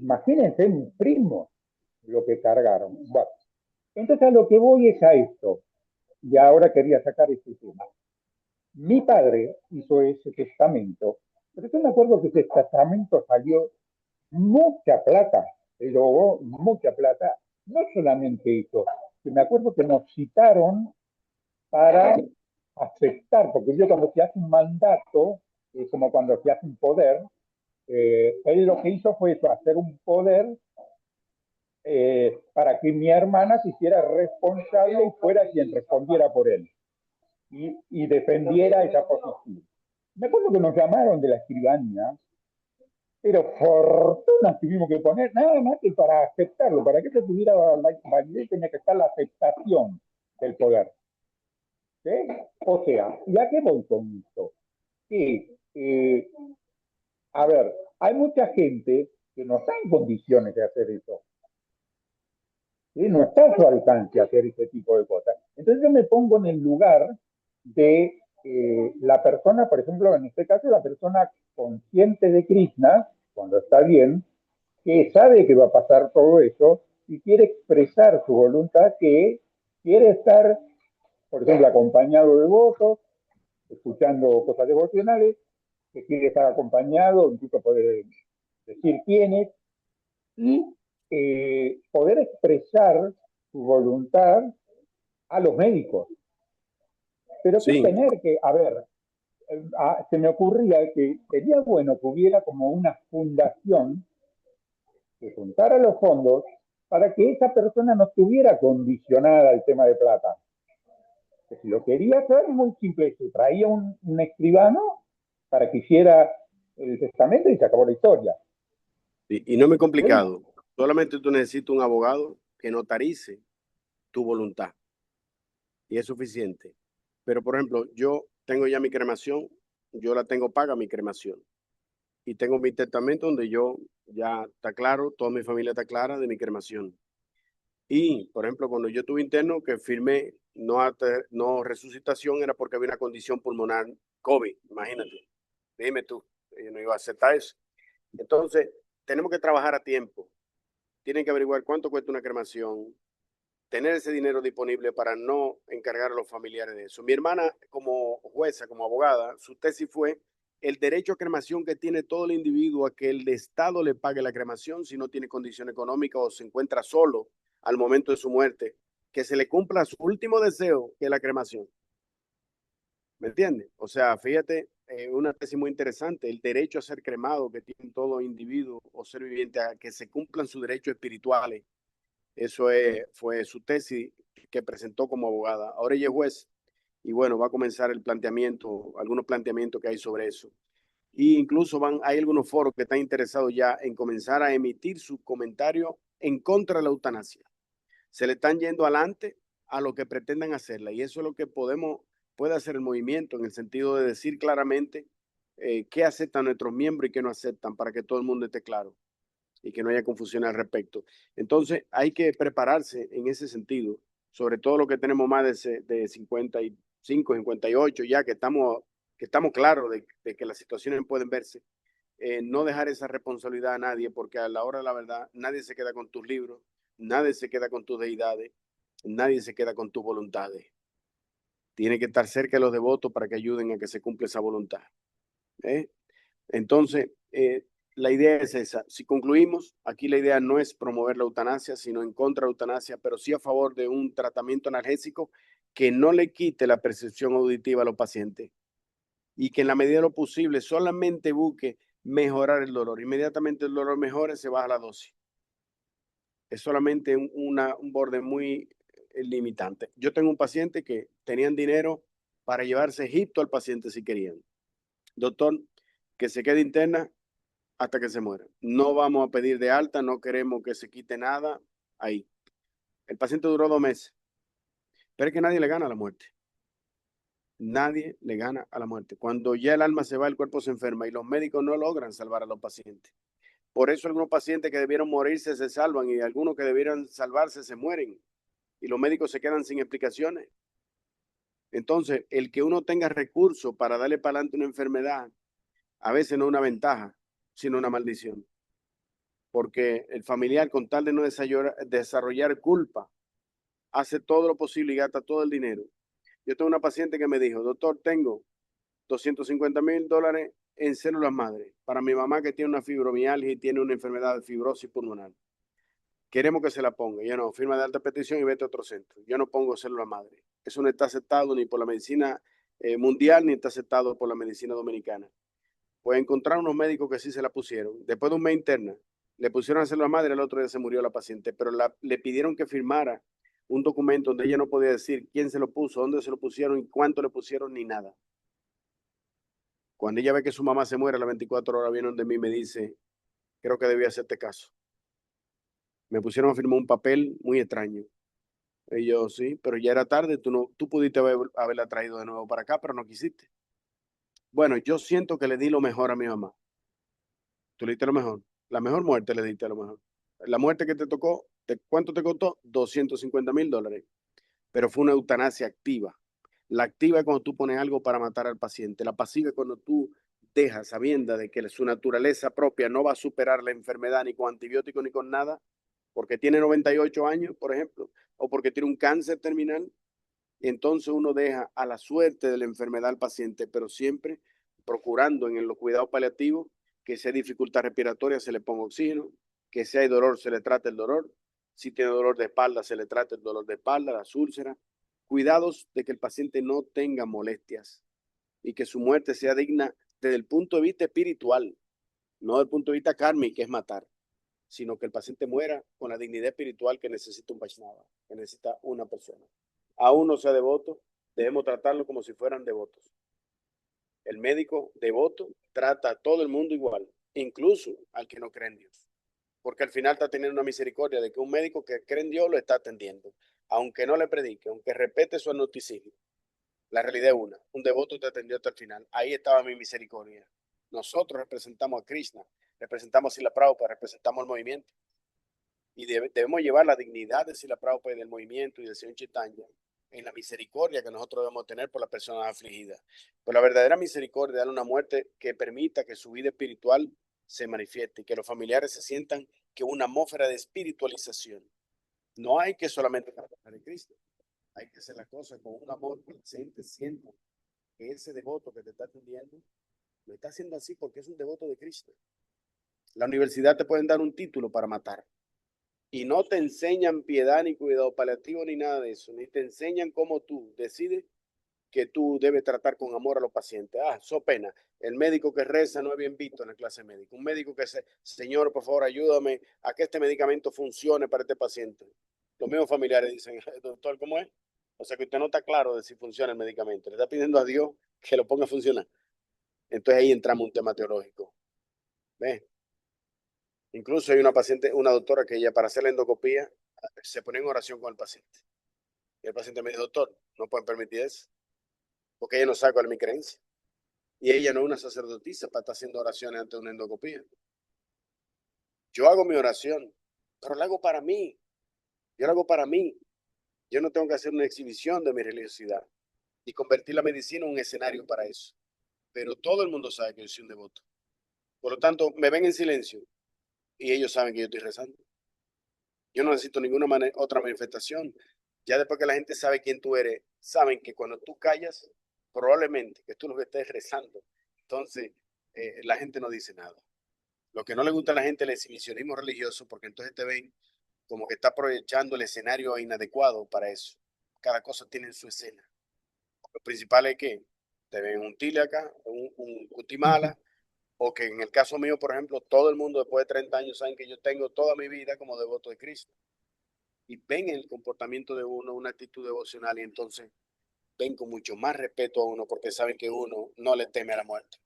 Imagínense un primo lo que cargaron. Bueno, entonces a lo que voy es a esto, y ahora quería sacar este tema. Mi padre hizo ese testamento, pero yo me acuerdo que ese testamento salió mucha plata, pero mucha plata. No solamente eso, que me acuerdo que nos citaron para aceptar, porque yo cuando se hace un mandato, es como cuando se hace un poder, él lo que hizo fue eso, hacer un poder para que mi hermana se hiciera responsable y fuera quien respondiera por él y defendiera esa posición. Me acuerdo que nos llamaron de la escribanía, pero fortuna tuvimos que poner, nada más que para aceptarlo, para que se tuviera validez tenía que estar la aceptación del poder. ¿Sí? O sea, ¿y a qué voy con esto? Que, a ver, hay mucha gente que no está en condiciones de hacer eso. ¿Sí? No está a su alcance hacer ese tipo de cosas. Entonces yo me pongo en el lugar de la persona, por ejemplo, en este caso, la persona consciente de Krishna, cuando está bien, que sabe que va a pasar todo eso y quiere expresar su voluntad, que quiere estar, por ejemplo, acompañado de votos, escuchando cosas devocionales, que quiere estar acompañado, incluso poder decir quiénes, y poder expresar su voluntad a los médicos. Pero sin tener que, a ver, se me ocurría que sería bueno que hubiera como una fundación que juntara los fondos para que esa persona no estuviera condicionada al tema de plata. Que si lo quería hacer, muy simple, se traía un escribano para que hiciera el testamento y se acabó la historia. Y no es muy complicado. ¿Sí? Solamente tú necesitas un abogado que notarice tu voluntad. Y es suficiente. Pero, por ejemplo, yo tengo ya mi cremación, yo la tengo paga mi cremación. Y tengo mi testamento donde yo ya está claro, toda mi familia está clara de mi cremación. Y, por ejemplo, cuando yo estuve interno, que firmé no resucitación, era porque había una condición pulmonar COVID, imagínate. Dime tú, yo no iba a aceptar eso. Entonces, tenemos que trabajar a tiempo. Tienen que averiguar cuánto cuesta una cremación, tener ese dinero disponible para no encargar a los familiares de eso. Mi hermana, como jueza, como abogada, su tesis fue el derecho a cremación que tiene todo el individuo a que el Estado le pague la cremación si no tiene condición económica o se encuentra solo al momento de su muerte, que se le cumpla su último deseo, que es la cremación. ¿Me entiendes? O sea, fíjate una tesis muy interesante, el derecho a ser cremado que tiene todo individuo o ser viviente, a que se cumplan sus derechos espirituales. Eso fue su tesis que presentó como abogada. Ahora ella es juez y bueno, va a comenzar el planteamiento, algunos planteamientos que hay sobre eso. Y incluso hay algunos foros que están interesados ya en comenzar a emitir sus comentarios en contra de la eutanasia. Se le están yendo adelante a lo que pretendan hacerla y eso es lo que puede hacer el movimiento en el sentido de decir claramente qué aceptan nuestros miembros y qué no aceptan para que todo el mundo esté claro y que no haya confusión al respecto. Entonces hay que prepararse en ese sentido, sobre todo lo que tenemos más de 55, 58 ya que estamos claros de que las situaciones pueden verse. No dejar esa responsabilidad a nadie, porque a la hora de la verdad nadie se queda con tus libros, nadie se queda con tus deidades, nadie se queda con tus voluntades. Tiene que estar cerca de los devotos para que ayuden a que se cumpla esa voluntad. Entonces, la idea es esa. Si concluimos, aquí la idea no es promover la eutanasia, sino en contra de la eutanasia, pero sí a favor de un tratamiento analgésico que no le quite la percepción auditiva a los pacientes y que en la medida de lo posible solamente busque mejorar el dolor. Inmediatamente el dolor mejore, se baja la dosis. Es solamente un borde muy limitante. Yo tengo un paciente que tenían dinero para llevarse a Egipto al paciente si querían. Doctor, que se quede interna hasta que se muera. No vamos a pedir de alta, no queremos que se quite nada ahí. El paciente duró 2 meses. Pero es que nadie le gana a la muerte. Nadie le gana a la muerte. Cuando ya el alma se va, el cuerpo se enferma y los médicos no logran salvar a los pacientes. Por eso algunos pacientes que debieron morirse se salvan y algunos que debieran salvarse se mueren y los médicos se quedan sin explicaciones. Entonces, el que uno tenga recursos para darle para adelante una enfermedad, a veces no es una ventaja, sino una maldición. Porque el familiar, con tal de no desarrollar culpa, hace todo lo posible y gasta todo el dinero. Yo tengo una paciente que me dijo, doctor, tengo $250,000 en células madre para mi mamá que tiene una fibromialgia y tiene una enfermedad de fibrosis pulmonar. Queremos que se la ponga. Yo no, firma de alta petición y vete a otro centro. Yo no pongo célula madre. Eso no está aceptado ni por la medicina mundial ni está aceptado por la medicina dominicana. Pues encontrar unos médicos que sí se la pusieron. Después de un mes interna, le pusieron a célula madre, el otro día se murió la paciente, pero le pidieron que firmara un documento donde ella no podía decir quién se lo puso, dónde se lo pusieron y cuánto le pusieron ni nada. Cuando ella ve que su mamá se muere a las 24 horas, viene donde mí y me dice, creo que debía hacerte caso. Me pusieron a firmar un papel muy extraño. Y yo, sí, pero ya era tarde, tú pudiste haberla traído de nuevo para acá, pero no quisiste. Bueno, yo siento que le di lo mejor a mi mamá. Tú le diste lo mejor. La mejor muerte le diste a lo mejor. La muerte que te tocó, ¿cuánto te costó? $250,000. Pero fue una eutanasia activa. La activa es cuando tú pones algo para matar al paciente. La pasiva es cuando tú dejas, sabiendo de que su naturaleza propia no va a superar la enfermedad ni con antibióticos ni con nada, porque tiene 98 años, por ejemplo, o porque tiene un cáncer terminal, y entonces uno deja a la suerte de la enfermedad al paciente, pero siempre procurando en los cuidados paliativos que si hay dificultad respiratoria se le ponga oxígeno, que si hay dolor se le trate el dolor, si tiene dolor de espalda se le trate el dolor de espalda, las úlceras, cuidados de que el paciente no tenga molestias y que su muerte sea digna desde el punto de vista espiritual, no desde el punto de vista kármico, que es matar, sino que el paciente muera con la dignidad espiritual que necesita un Vaishnava, que necesita una persona. Aún no sea devoto, debemos tratarlo como si fueran devotos. El médico devoto trata a todo el mundo igual, incluso al que no cree en Dios, porque al final está teniendo una misericordia de que un médico que cree en Dios lo está atendiendo, aunque no le predique, aunque respete su agnosticismo. La realidad es un devoto te atendió hasta el final. Ahí estaba mi misericordia. Nosotros representamos a Krishna, representamos a Srila Prabhupada, representamos el movimiento. Y debemos llevar la dignidad de Srila Prabhupada y del movimiento y del Señor Chaitanya en la misericordia que nosotros debemos tener por las personas afligidas. Por la verdadera misericordia, darle una muerte que permita que su vida espiritual se manifieste y que los familiares se sientan que una atmósfera de espiritualización. No hay que solamente trabajar en Cristo. Hay que hacer las cosas con un amor que sienta que ese devoto que te está atendiendo lo está haciendo así porque es un devoto de Cristo. La universidad te pueden dar un título para matar y no te enseñan piedad ni cuidado paliativo ni nada de eso, ni te enseñan cómo tú decides que tú debes tratar con amor a los pacientes. Ah, so pena. El médico que reza no es bien visto en la clase médica. Un médico que dice, señor, por favor, ayúdame a que este medicamento funcione para este paciente. Los mismos familiares dicen, doctor, ¿cómo es? O sea que usted no está claro de si funciona el medicamento. Le está pidiendo a Dios que lo ponga a funcionar. Entonces ahí entramos en un tema teológico. ¿Ves? Incluso hay una paciente, una doctora que ella para hacer la endoscopía se pone en oración con el paciente. Y el paciente me dijo, doctor, no pueden permitir eso, porque ella no sabe cuál es mi creencia. Y ella no es una sacerdotisa para estar haciendo oraciones ante una endoscopía. Yo hago mi oración, pero la hago para mí. Yo la hago para mí. Yo no tengo que hacer una exhibición de mi religiosidad y convertir la medicina en un escenario para eso. Pero todo el mundo sabe que yo soy un devoto. Por lo tanto, me ven en silencio y ellos saben que yo estoy rezando. Yo no necesito ninguna otra manifestación. Ya después que la gente sabe quién tú eres, saben que cuando tú callas, probablemente que tú lo que estés rezando. Entonces, la gente no dice nada. Lo que no le gusta a la gente es el exhibicionismo religioso, porque entonces te ven como que está aprovechando el escenario inadecuado para eso. Cada cosa tiene su escena. Lo principal es que te ven un tile acá, un cutimala, o que en el caso mío, por ejemplo, todo el mundo después de 30 años saben que yo tengo toda mi vida como devoto de Cristo. Y ven el comportamiento de uno, una actitud devocional, y entonces ven con mucho más respeto a uno porque saben que uno no le teme a la muerte.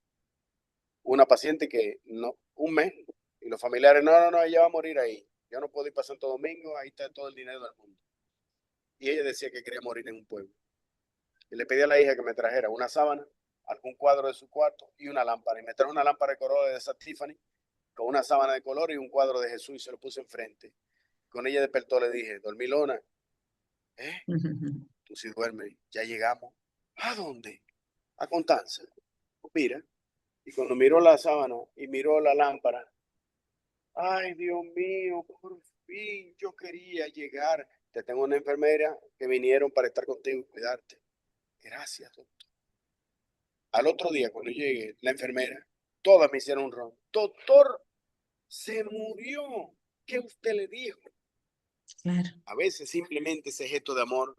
Una paciente que no, un mes, y los familiares, no, ella va a morir ahí. Yo no puedo ir para Santo Domingo, ahí está todo el dinero del mundo. Y ella decía que quería morir en un pueblo. Y le pedí a la hija que me trajera una sábana, algún cuadro de su cuarto y una lámpara. Y me trajo una lámpara de color de esa Tiffany con una sábana de color y un cuadro de Jesús y se lo puse enfrente. Con ella despertó, le dije, dormilona, tú sí duermes, ya llegamos. ¿A dónde? A Constanza. Pues mira, y cuando miró la sábana y miró la lámpara, ay, Dios mío, por fin yo quería llegar. Te tengo una enfermera que vinieron para estar contigo y cuidarte. Gracias, doctor. Al otro día, cuando llegué, la enfermera, todas me hicieron un ron. Doctor, se murió. ¿Qué usted le dijo? Claro. A veces simplemente ese gesto de amor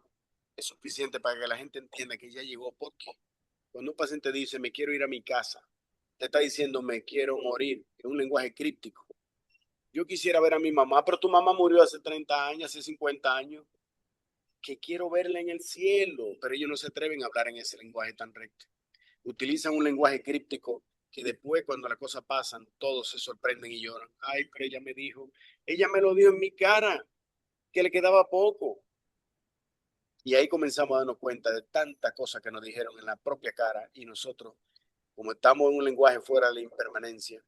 es suficiente para que la gente entienda que ya llegó. Porque cuando un paciente dice, me quiero ir a mi casa, te está diciendo, me quiero morir, en un lenguaje críptico. Yo quisiera ver a mi mamá, pero tu mamá murió hace 30 años, hace 50 años, que quiero verla en el cielo, pero ellos no se atreven a hablar en ese lenguaje tan recto. Utilizan un lenguaje críptico que después, cuando las cosas pasan, todos se sorprenden y lloran. Ay, pero ella me dijo, ella me lo dio en mi cara, que le quedaba poco. Y ahí comenzamos a darnos cuenta de tantas cosas que nos dijeron en la propia cara y nosotros, como estamos en un lenguaje fuera de la impermanencia,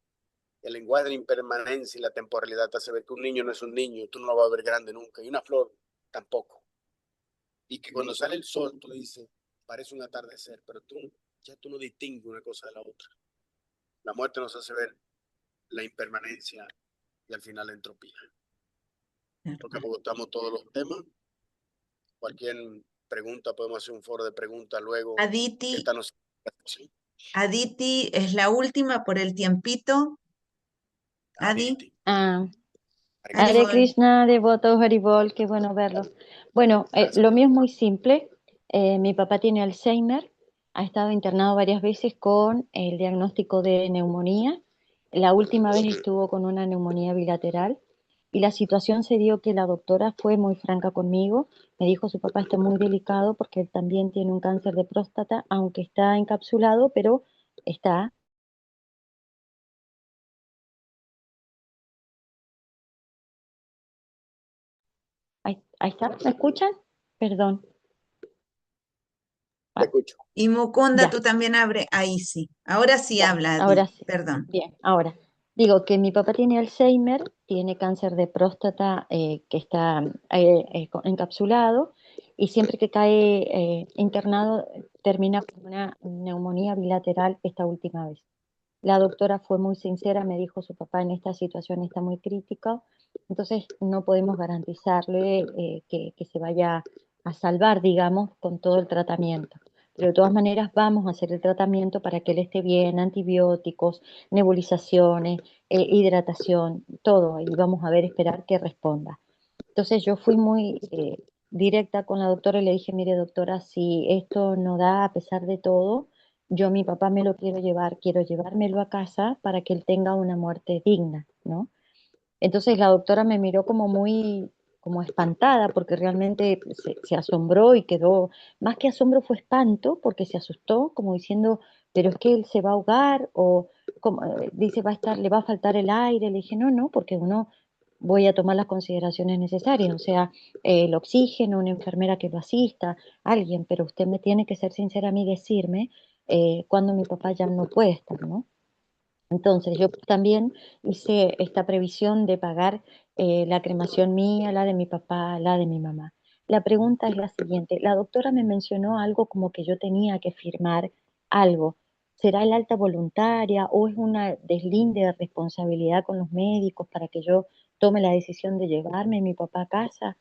el lenguaje de la impermanencia y la temporalidad te hace ver que un niño no es un niño, tú no lo vas a ver grande nunca, y una flor tampoco. Y que cuando sale el sol, tú le dices, parece un atardecer, pero ya tú no distingues una cosa de la otra. La muerte nos hace ver la impermanencia y al final la entropía. Porque agotamos todos los temas. Cualquier pregunta, podemos hacer un foro de preguntas luego. Aditi, Esta nos... Aditi es la última por el tiempito. Adi, Ah, Hare Haribol. Krishna, devoto Haribol, qué bueno verlos. Bueno, lo mío es muy simple. Mi papá tiene Alzheimer, ha estado internado varias veces con el diagnóstico de neumonía. La última vez estuvo con una neumonía bilateral y la situación se dio que la doctora fue muy franca conmigo. Me dijo su papá está muy delicado porque él también tiene un cáncer de próstata, aunque está encapsulado, pero está. Ahí está, ¿me escuchan? Perdón. Te escucho. Y Mukunda, Ya, tú también abre. Ahí sí. Ahora sí ya, habla, Adi. ahora sí. Perdón. Bien, ahora. Digo que mi papá tiene Alzheimer, tiene cáncer de próstata que está encapsulado y siempre que cae internado termina con una neumonía bilateral esta última vez. La doctora fue muy sincera, me dijo su papá en esta situación está muy crítica, entonces no podemos garantizarle que se vaya a salvar, digamos, con todo el tratamiento. Pero de todas maneras vamos a hacer el tratamiento para que él esté bien, antibióticos, nebulizaciones, hidratación, todo, y vamos a ver, esperar que responda. Entonces yo fui muy directa con la doctora y le dije, mire doctora, si esto no da a pesar de todo, yo mi papá me lo quiero llevar, quiero llevármelo a casa para que él tenga una muerte digna, ¿no? Entonces la doctora me miró como muy, como espantada, porque realmente se asombró y quedó, más que asombro fue espanto, porque se asustó, como diciendo, pero es que él se va a ahogar, o como, dice, va a estar, le va a faltar el aire. Le dije, no, no, porque uno voy a tomar las consideraciones necesarias, o sea, el oxígeno, una enfermera que lo asista, alguien, pero usted me tiene que ser sincera a mí y decirme cuándo mi papá ya no puede estar, ¿no? Entonces, yo también hice esta previsión de pagar la cremación mía, la de mi papá, la de mi mamá. La pregunta es la siguiente. La doctora me mencionó algo como que yo tenía que firmar algo. ¿Será el alta voluntaria o es una deslinde de responsabilidad con los médicos para que yo tome la decisión de llevarme a mi papá a casa?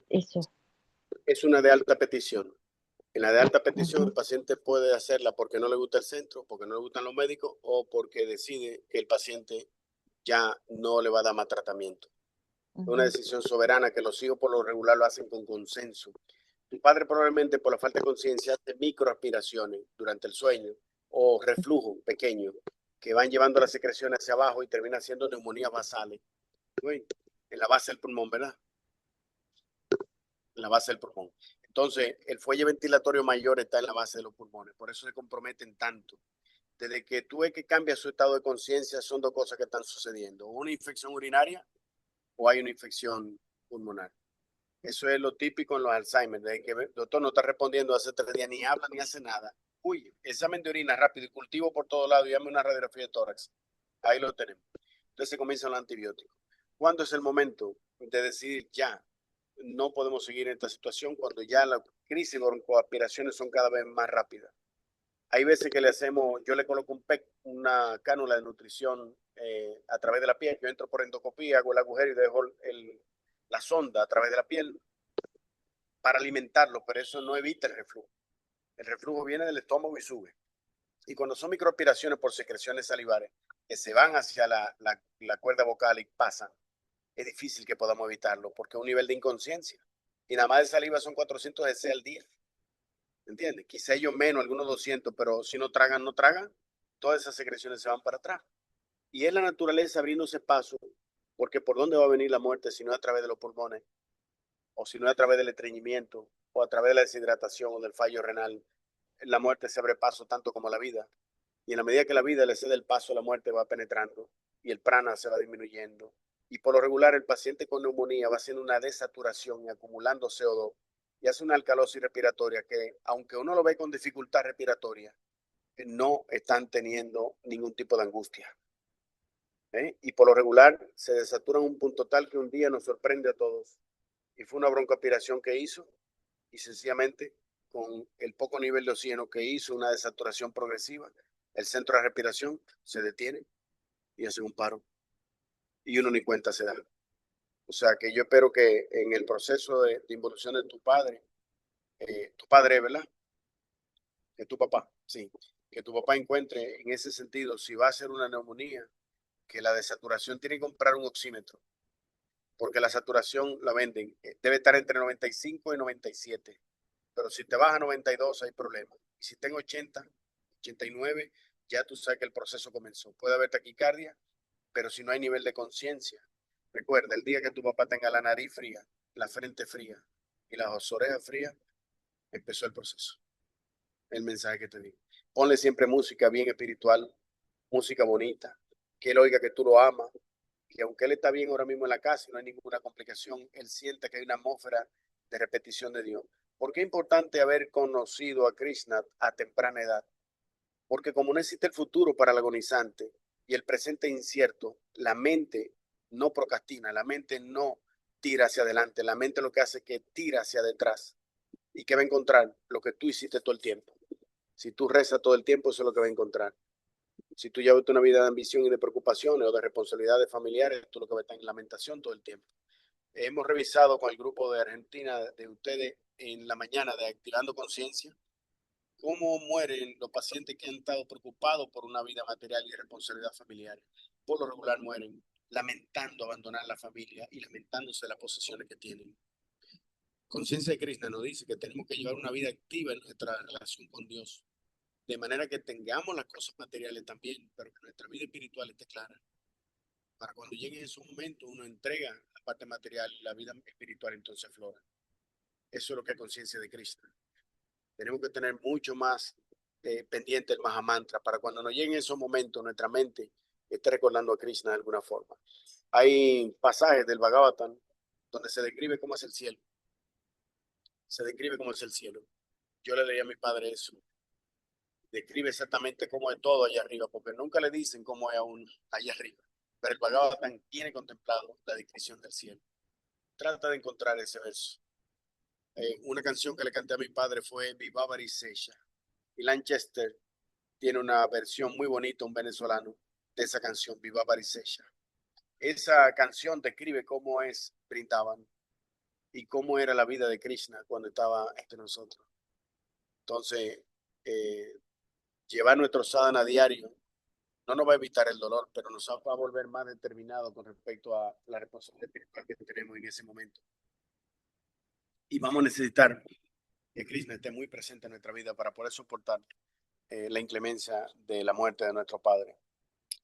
Eso. Es una de alta petición. En la de alta petición, el Ujú, paciente puede hacerla porque no le gusta el centro, porque no le gustan los médicos o porque decide que el paciente ya no le va a dar más tratamiento. Es una ujú, decisión soberana que los hijos por lo regular lo hacen con consenso. Tu padre probablemente por la falta de conciencia hace microaspiraciones durante el sueño o reflujo pequeño que van llevando las secreciones hacia abajo y termina siendo neumonías basales. Uy, en la base del pulmón, ¿verdad? En la base del pulmón. Entonces, el fuelle ventilatorio mayor está en la base de los pulmones, por eso se comprometen tanto. Desde que tú ves que cambia su estado de conciencia, son dos cosas que están sucediendo: una infección urinaria o hay una infección pulmonar. Eso es lo típico en los Alzheimer, de que el doctor no está respondiendo hace 3 días, ni habla ni hace nada. Uy, examen de orina rápido y cultivo por todos lados y dame una radiografía de tórax. Ahí lo tenemos. Entonces se comienzan los antibióticos. ¿Cuándo es el momento de decidir ya? No podemos seguir en esta situación cuando ya la crisis de broncoaspiraciones son cada vez más rápidas. Hay veces que le hacemos, yo le coloco un PEC, una cánula de nutrición a través de la piel. Yo entro por endoscopía, hago el agujero y dejo la sonda a través de la piel para alimentarlo, pero eso no evita el reflujo. El reflujo viene del estómago y sube. Y cuando son microaspiraciones por secreciones salivares que se van hacia la cuerda vocal y pasan, es difícil que podamos evitarlo porque es un nivel de inconsciencia. Y nada más de saliva son 400 cc al día. ¿Entiendes? Quizá ellos menos, algunos 200, pero si no tragan, no tragan, todas esas secreciones se van para atrás. Y es la naturaleza abriéndose paso, porque ¿por dónde va a venir la muerte si no es a través de los pulmones, o si no es a través del estreñimiento, o a través de la deshidratación o del fallo renal? La muerte se abre paso tanto como la vida. Y en la medida que la vida le cede el paso, la muerte va penetrando y el prana se va disminuyendo. Y por lo regular, el paciente con neumonía va haciendo una desaturación y acumulando CO2 y hace una alcalosis respiratoria que, aunque uno lo ve con dificultad respiratoria, no están teniendo ningún tipo de angustia. Y por lo regular se desatura en un punto tal que un día nos sorprende a todos. Y fue una broncoaspiración que hizo y sencillamente con el poco nivel de oxígeno que hizo, una desaturación progresiva, el centro de respiración se detiene y hace un paro y uno ni cuenta se da. O sea que yo espero que en el proceso de involución de tu padre, ¿verdad? Que tu papá, sí, que tu papá encuentre en ese sentido, si va a ser una neumonía, que la desaturación tiene que comprar un oxímetro, porque la saturación la venden, debe estar entre 95 y 97, pero si te baja a 92 hay problema. Y si está en 80, 89, ya tú sabes que el proceso comenzó. Puede haber taquicardia, pero si no hay nivel de conciencia, recuerda, el día que tu papá tenga la nariz fría, la frente fría y las orejas frías, empezó el proceso. El mensaje que te digo. Ponle siempre música bien espiritual, música bonita, que él oiga que tú lo amas, que aunque él está bien ahora mismo en la casa y no hay ninguna complicación, él sienta que hay una atmósfera de repetición de Dios. ¿Por qué es importante haber conocido a Krishna a temprana edad? Porque como no existe el futuro para el agonizante y el presente incierto, la mente no procrastina, la mente no tira hacia adelante, la mente lo que hace es que tira hacia detrás. ¿Y qué va a encontrar? Lo que tú hiciste todo el tiempo. Si tú rezas todo el tiempo, eso es lo que va a encontrar. Si tú llevas una vida de ambición y de preocupaciones o de responsabilidades familiares, tú lo que va a estar en lamentación todo el tiempo. Hemos revisado con el grupo de Argentina de ustedes en la mañana de Activando Conciencia cómo mueren los pacientes que han estado preocupados por una vida material y responsabilidad familiar. Por lo regular mueren lamentando abandonar la familia y lamentándose de las posesiones que tienen. conciencia de Krishna nos dice que tenemos que llevar una vida activa en nuestra relación con Dios, de manera que tengamos las cosas materiales también, pero que nuestra vida espiritual esté clara. Para cuando lleguen esos momentos, uno entrega la parte material y la vida espiritual entonces flora. Eso es lo que es conciencia de Krishna. Tenemos que tener mucho más pendiente el Mahamantra para cuando nos lleguen esos momentos, nuestra mente esté recordando a Krishna de alguna forma. Hay pasajes del Bhagavatam donde se describe cómo es el cielo. Se describe cómo es el cielo. Yo le leí a mi padre eso. Describe exactamente cómo es todo allá arriba, porque nunca le dicen cómo es aún allá arriba. Pero el Bhagavatam tiene contemplado la descripción del cielo. Trata de encontrar ese verso. Una canción que le canté a mi padre fue Viva Barisesha. Y Lanchester tiene una versión muy bonita, un venezolano, de esa canción, Viva Barisesha. Esa canción describe cómo es Brindavan y cómo era la vida de Krishna cuando estaba entre nosotros. Entonces, llevar nuestro sadhana a diario no nos va a evitar el dolor, pero nos va a volver más determinados con respecto a la responsabilidad espiritual que tenemos en ese momento. Y vamos a necesitar que Krishna esté muy presente en nuestra vida para poder soportar la inclemencia de la muerte de nuestro padre.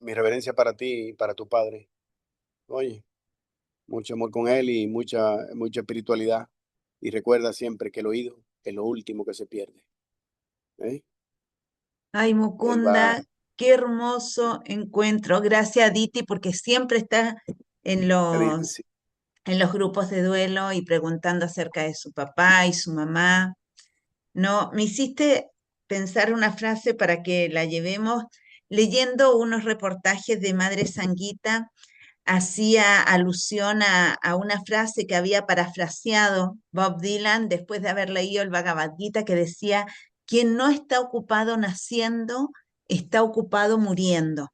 Mi reverencia para ti y para tu padre. Oye, mucho amor con él y mucha espiritualidad. Y recuerda siempre que el oído es lo último que se pierde. Ay, Mukunda, qué hermoso encuentro. Gracias, Diti, porque siempre está en los grupos de duelo y preguntando acerca de su papá y su mamá. No, me hiciste pensar una frase para que la llevemos. Leyendo unos reportajes de Madre Sanguita, hacía alusión a una frase que había parafraseado Bob Dylan después de haber leído el Bhagavad Gita, que decía: quien no está ocupado naciendo, está ocupado muriendo.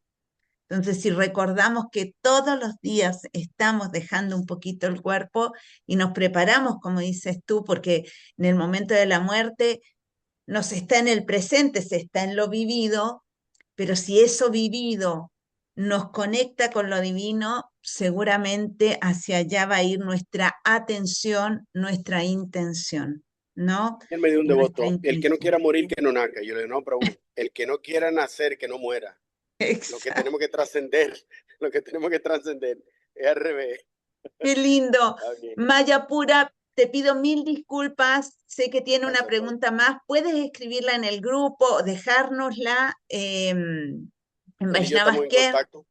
Entonces, si recordamos que todos los días estamos dejando un poquito el cuerpo y nos preparamos, como dices tú, porque en el momento de la muerte no se está en el presente, se está en lo vivido, pero si eso vivido nos conecta con lo divino, seguramente hacia allá va a ir nuestra atención, nuestra intención, ¿no? Él me dio un Nuestra devoto. El que no intuición. quiera morir, que no nazca. Yo le digo, no, Prabhu, el que no quiera nacer, que no muera. Lo que Exacto. tenemos que trascender, lo que tenemos que trascender es al revés. Qué lindo. Okay. Mayapura, te pido mil disculpas. Sé que tiene una Gracias, pregunta más. ¿Puedes escribirla en el grupo o dejárnosla en Él y yo estamos en Vaishnavaske? contacto.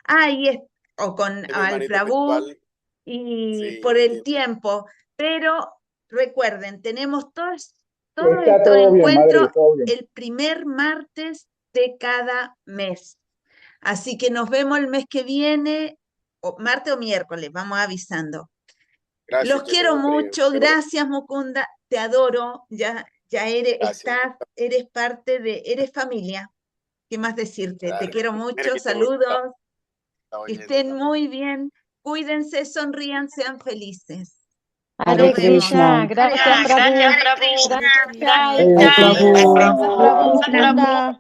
Ahí es, o con Es mi Al hermanito Prabhu, espiritual. y Sí, por el entiendo. tiempo. Pero recuerden, tenemos todos Está estos todo bien, encuentros madre, todo bien. el primer martes de cada mes. Así que nos vemos el mes que viene, o martes o miércoles, vamos avisando. Gracias, Los quiero Chaitanya Priya. mucho, gracias Mukunda, te adoro, ya Gracias. eres parte eres familia. ¿Qué más decirte? Te Claro. quiero Mira mucho, que saludos, está que oyendo estén también. muy bien, cuídense, sonrían, sean felices. Hare Nos vemos. Krishna, gracias Prabhu, Hare gracias Jai, Krishna. gracias Prabhu, Mukunda.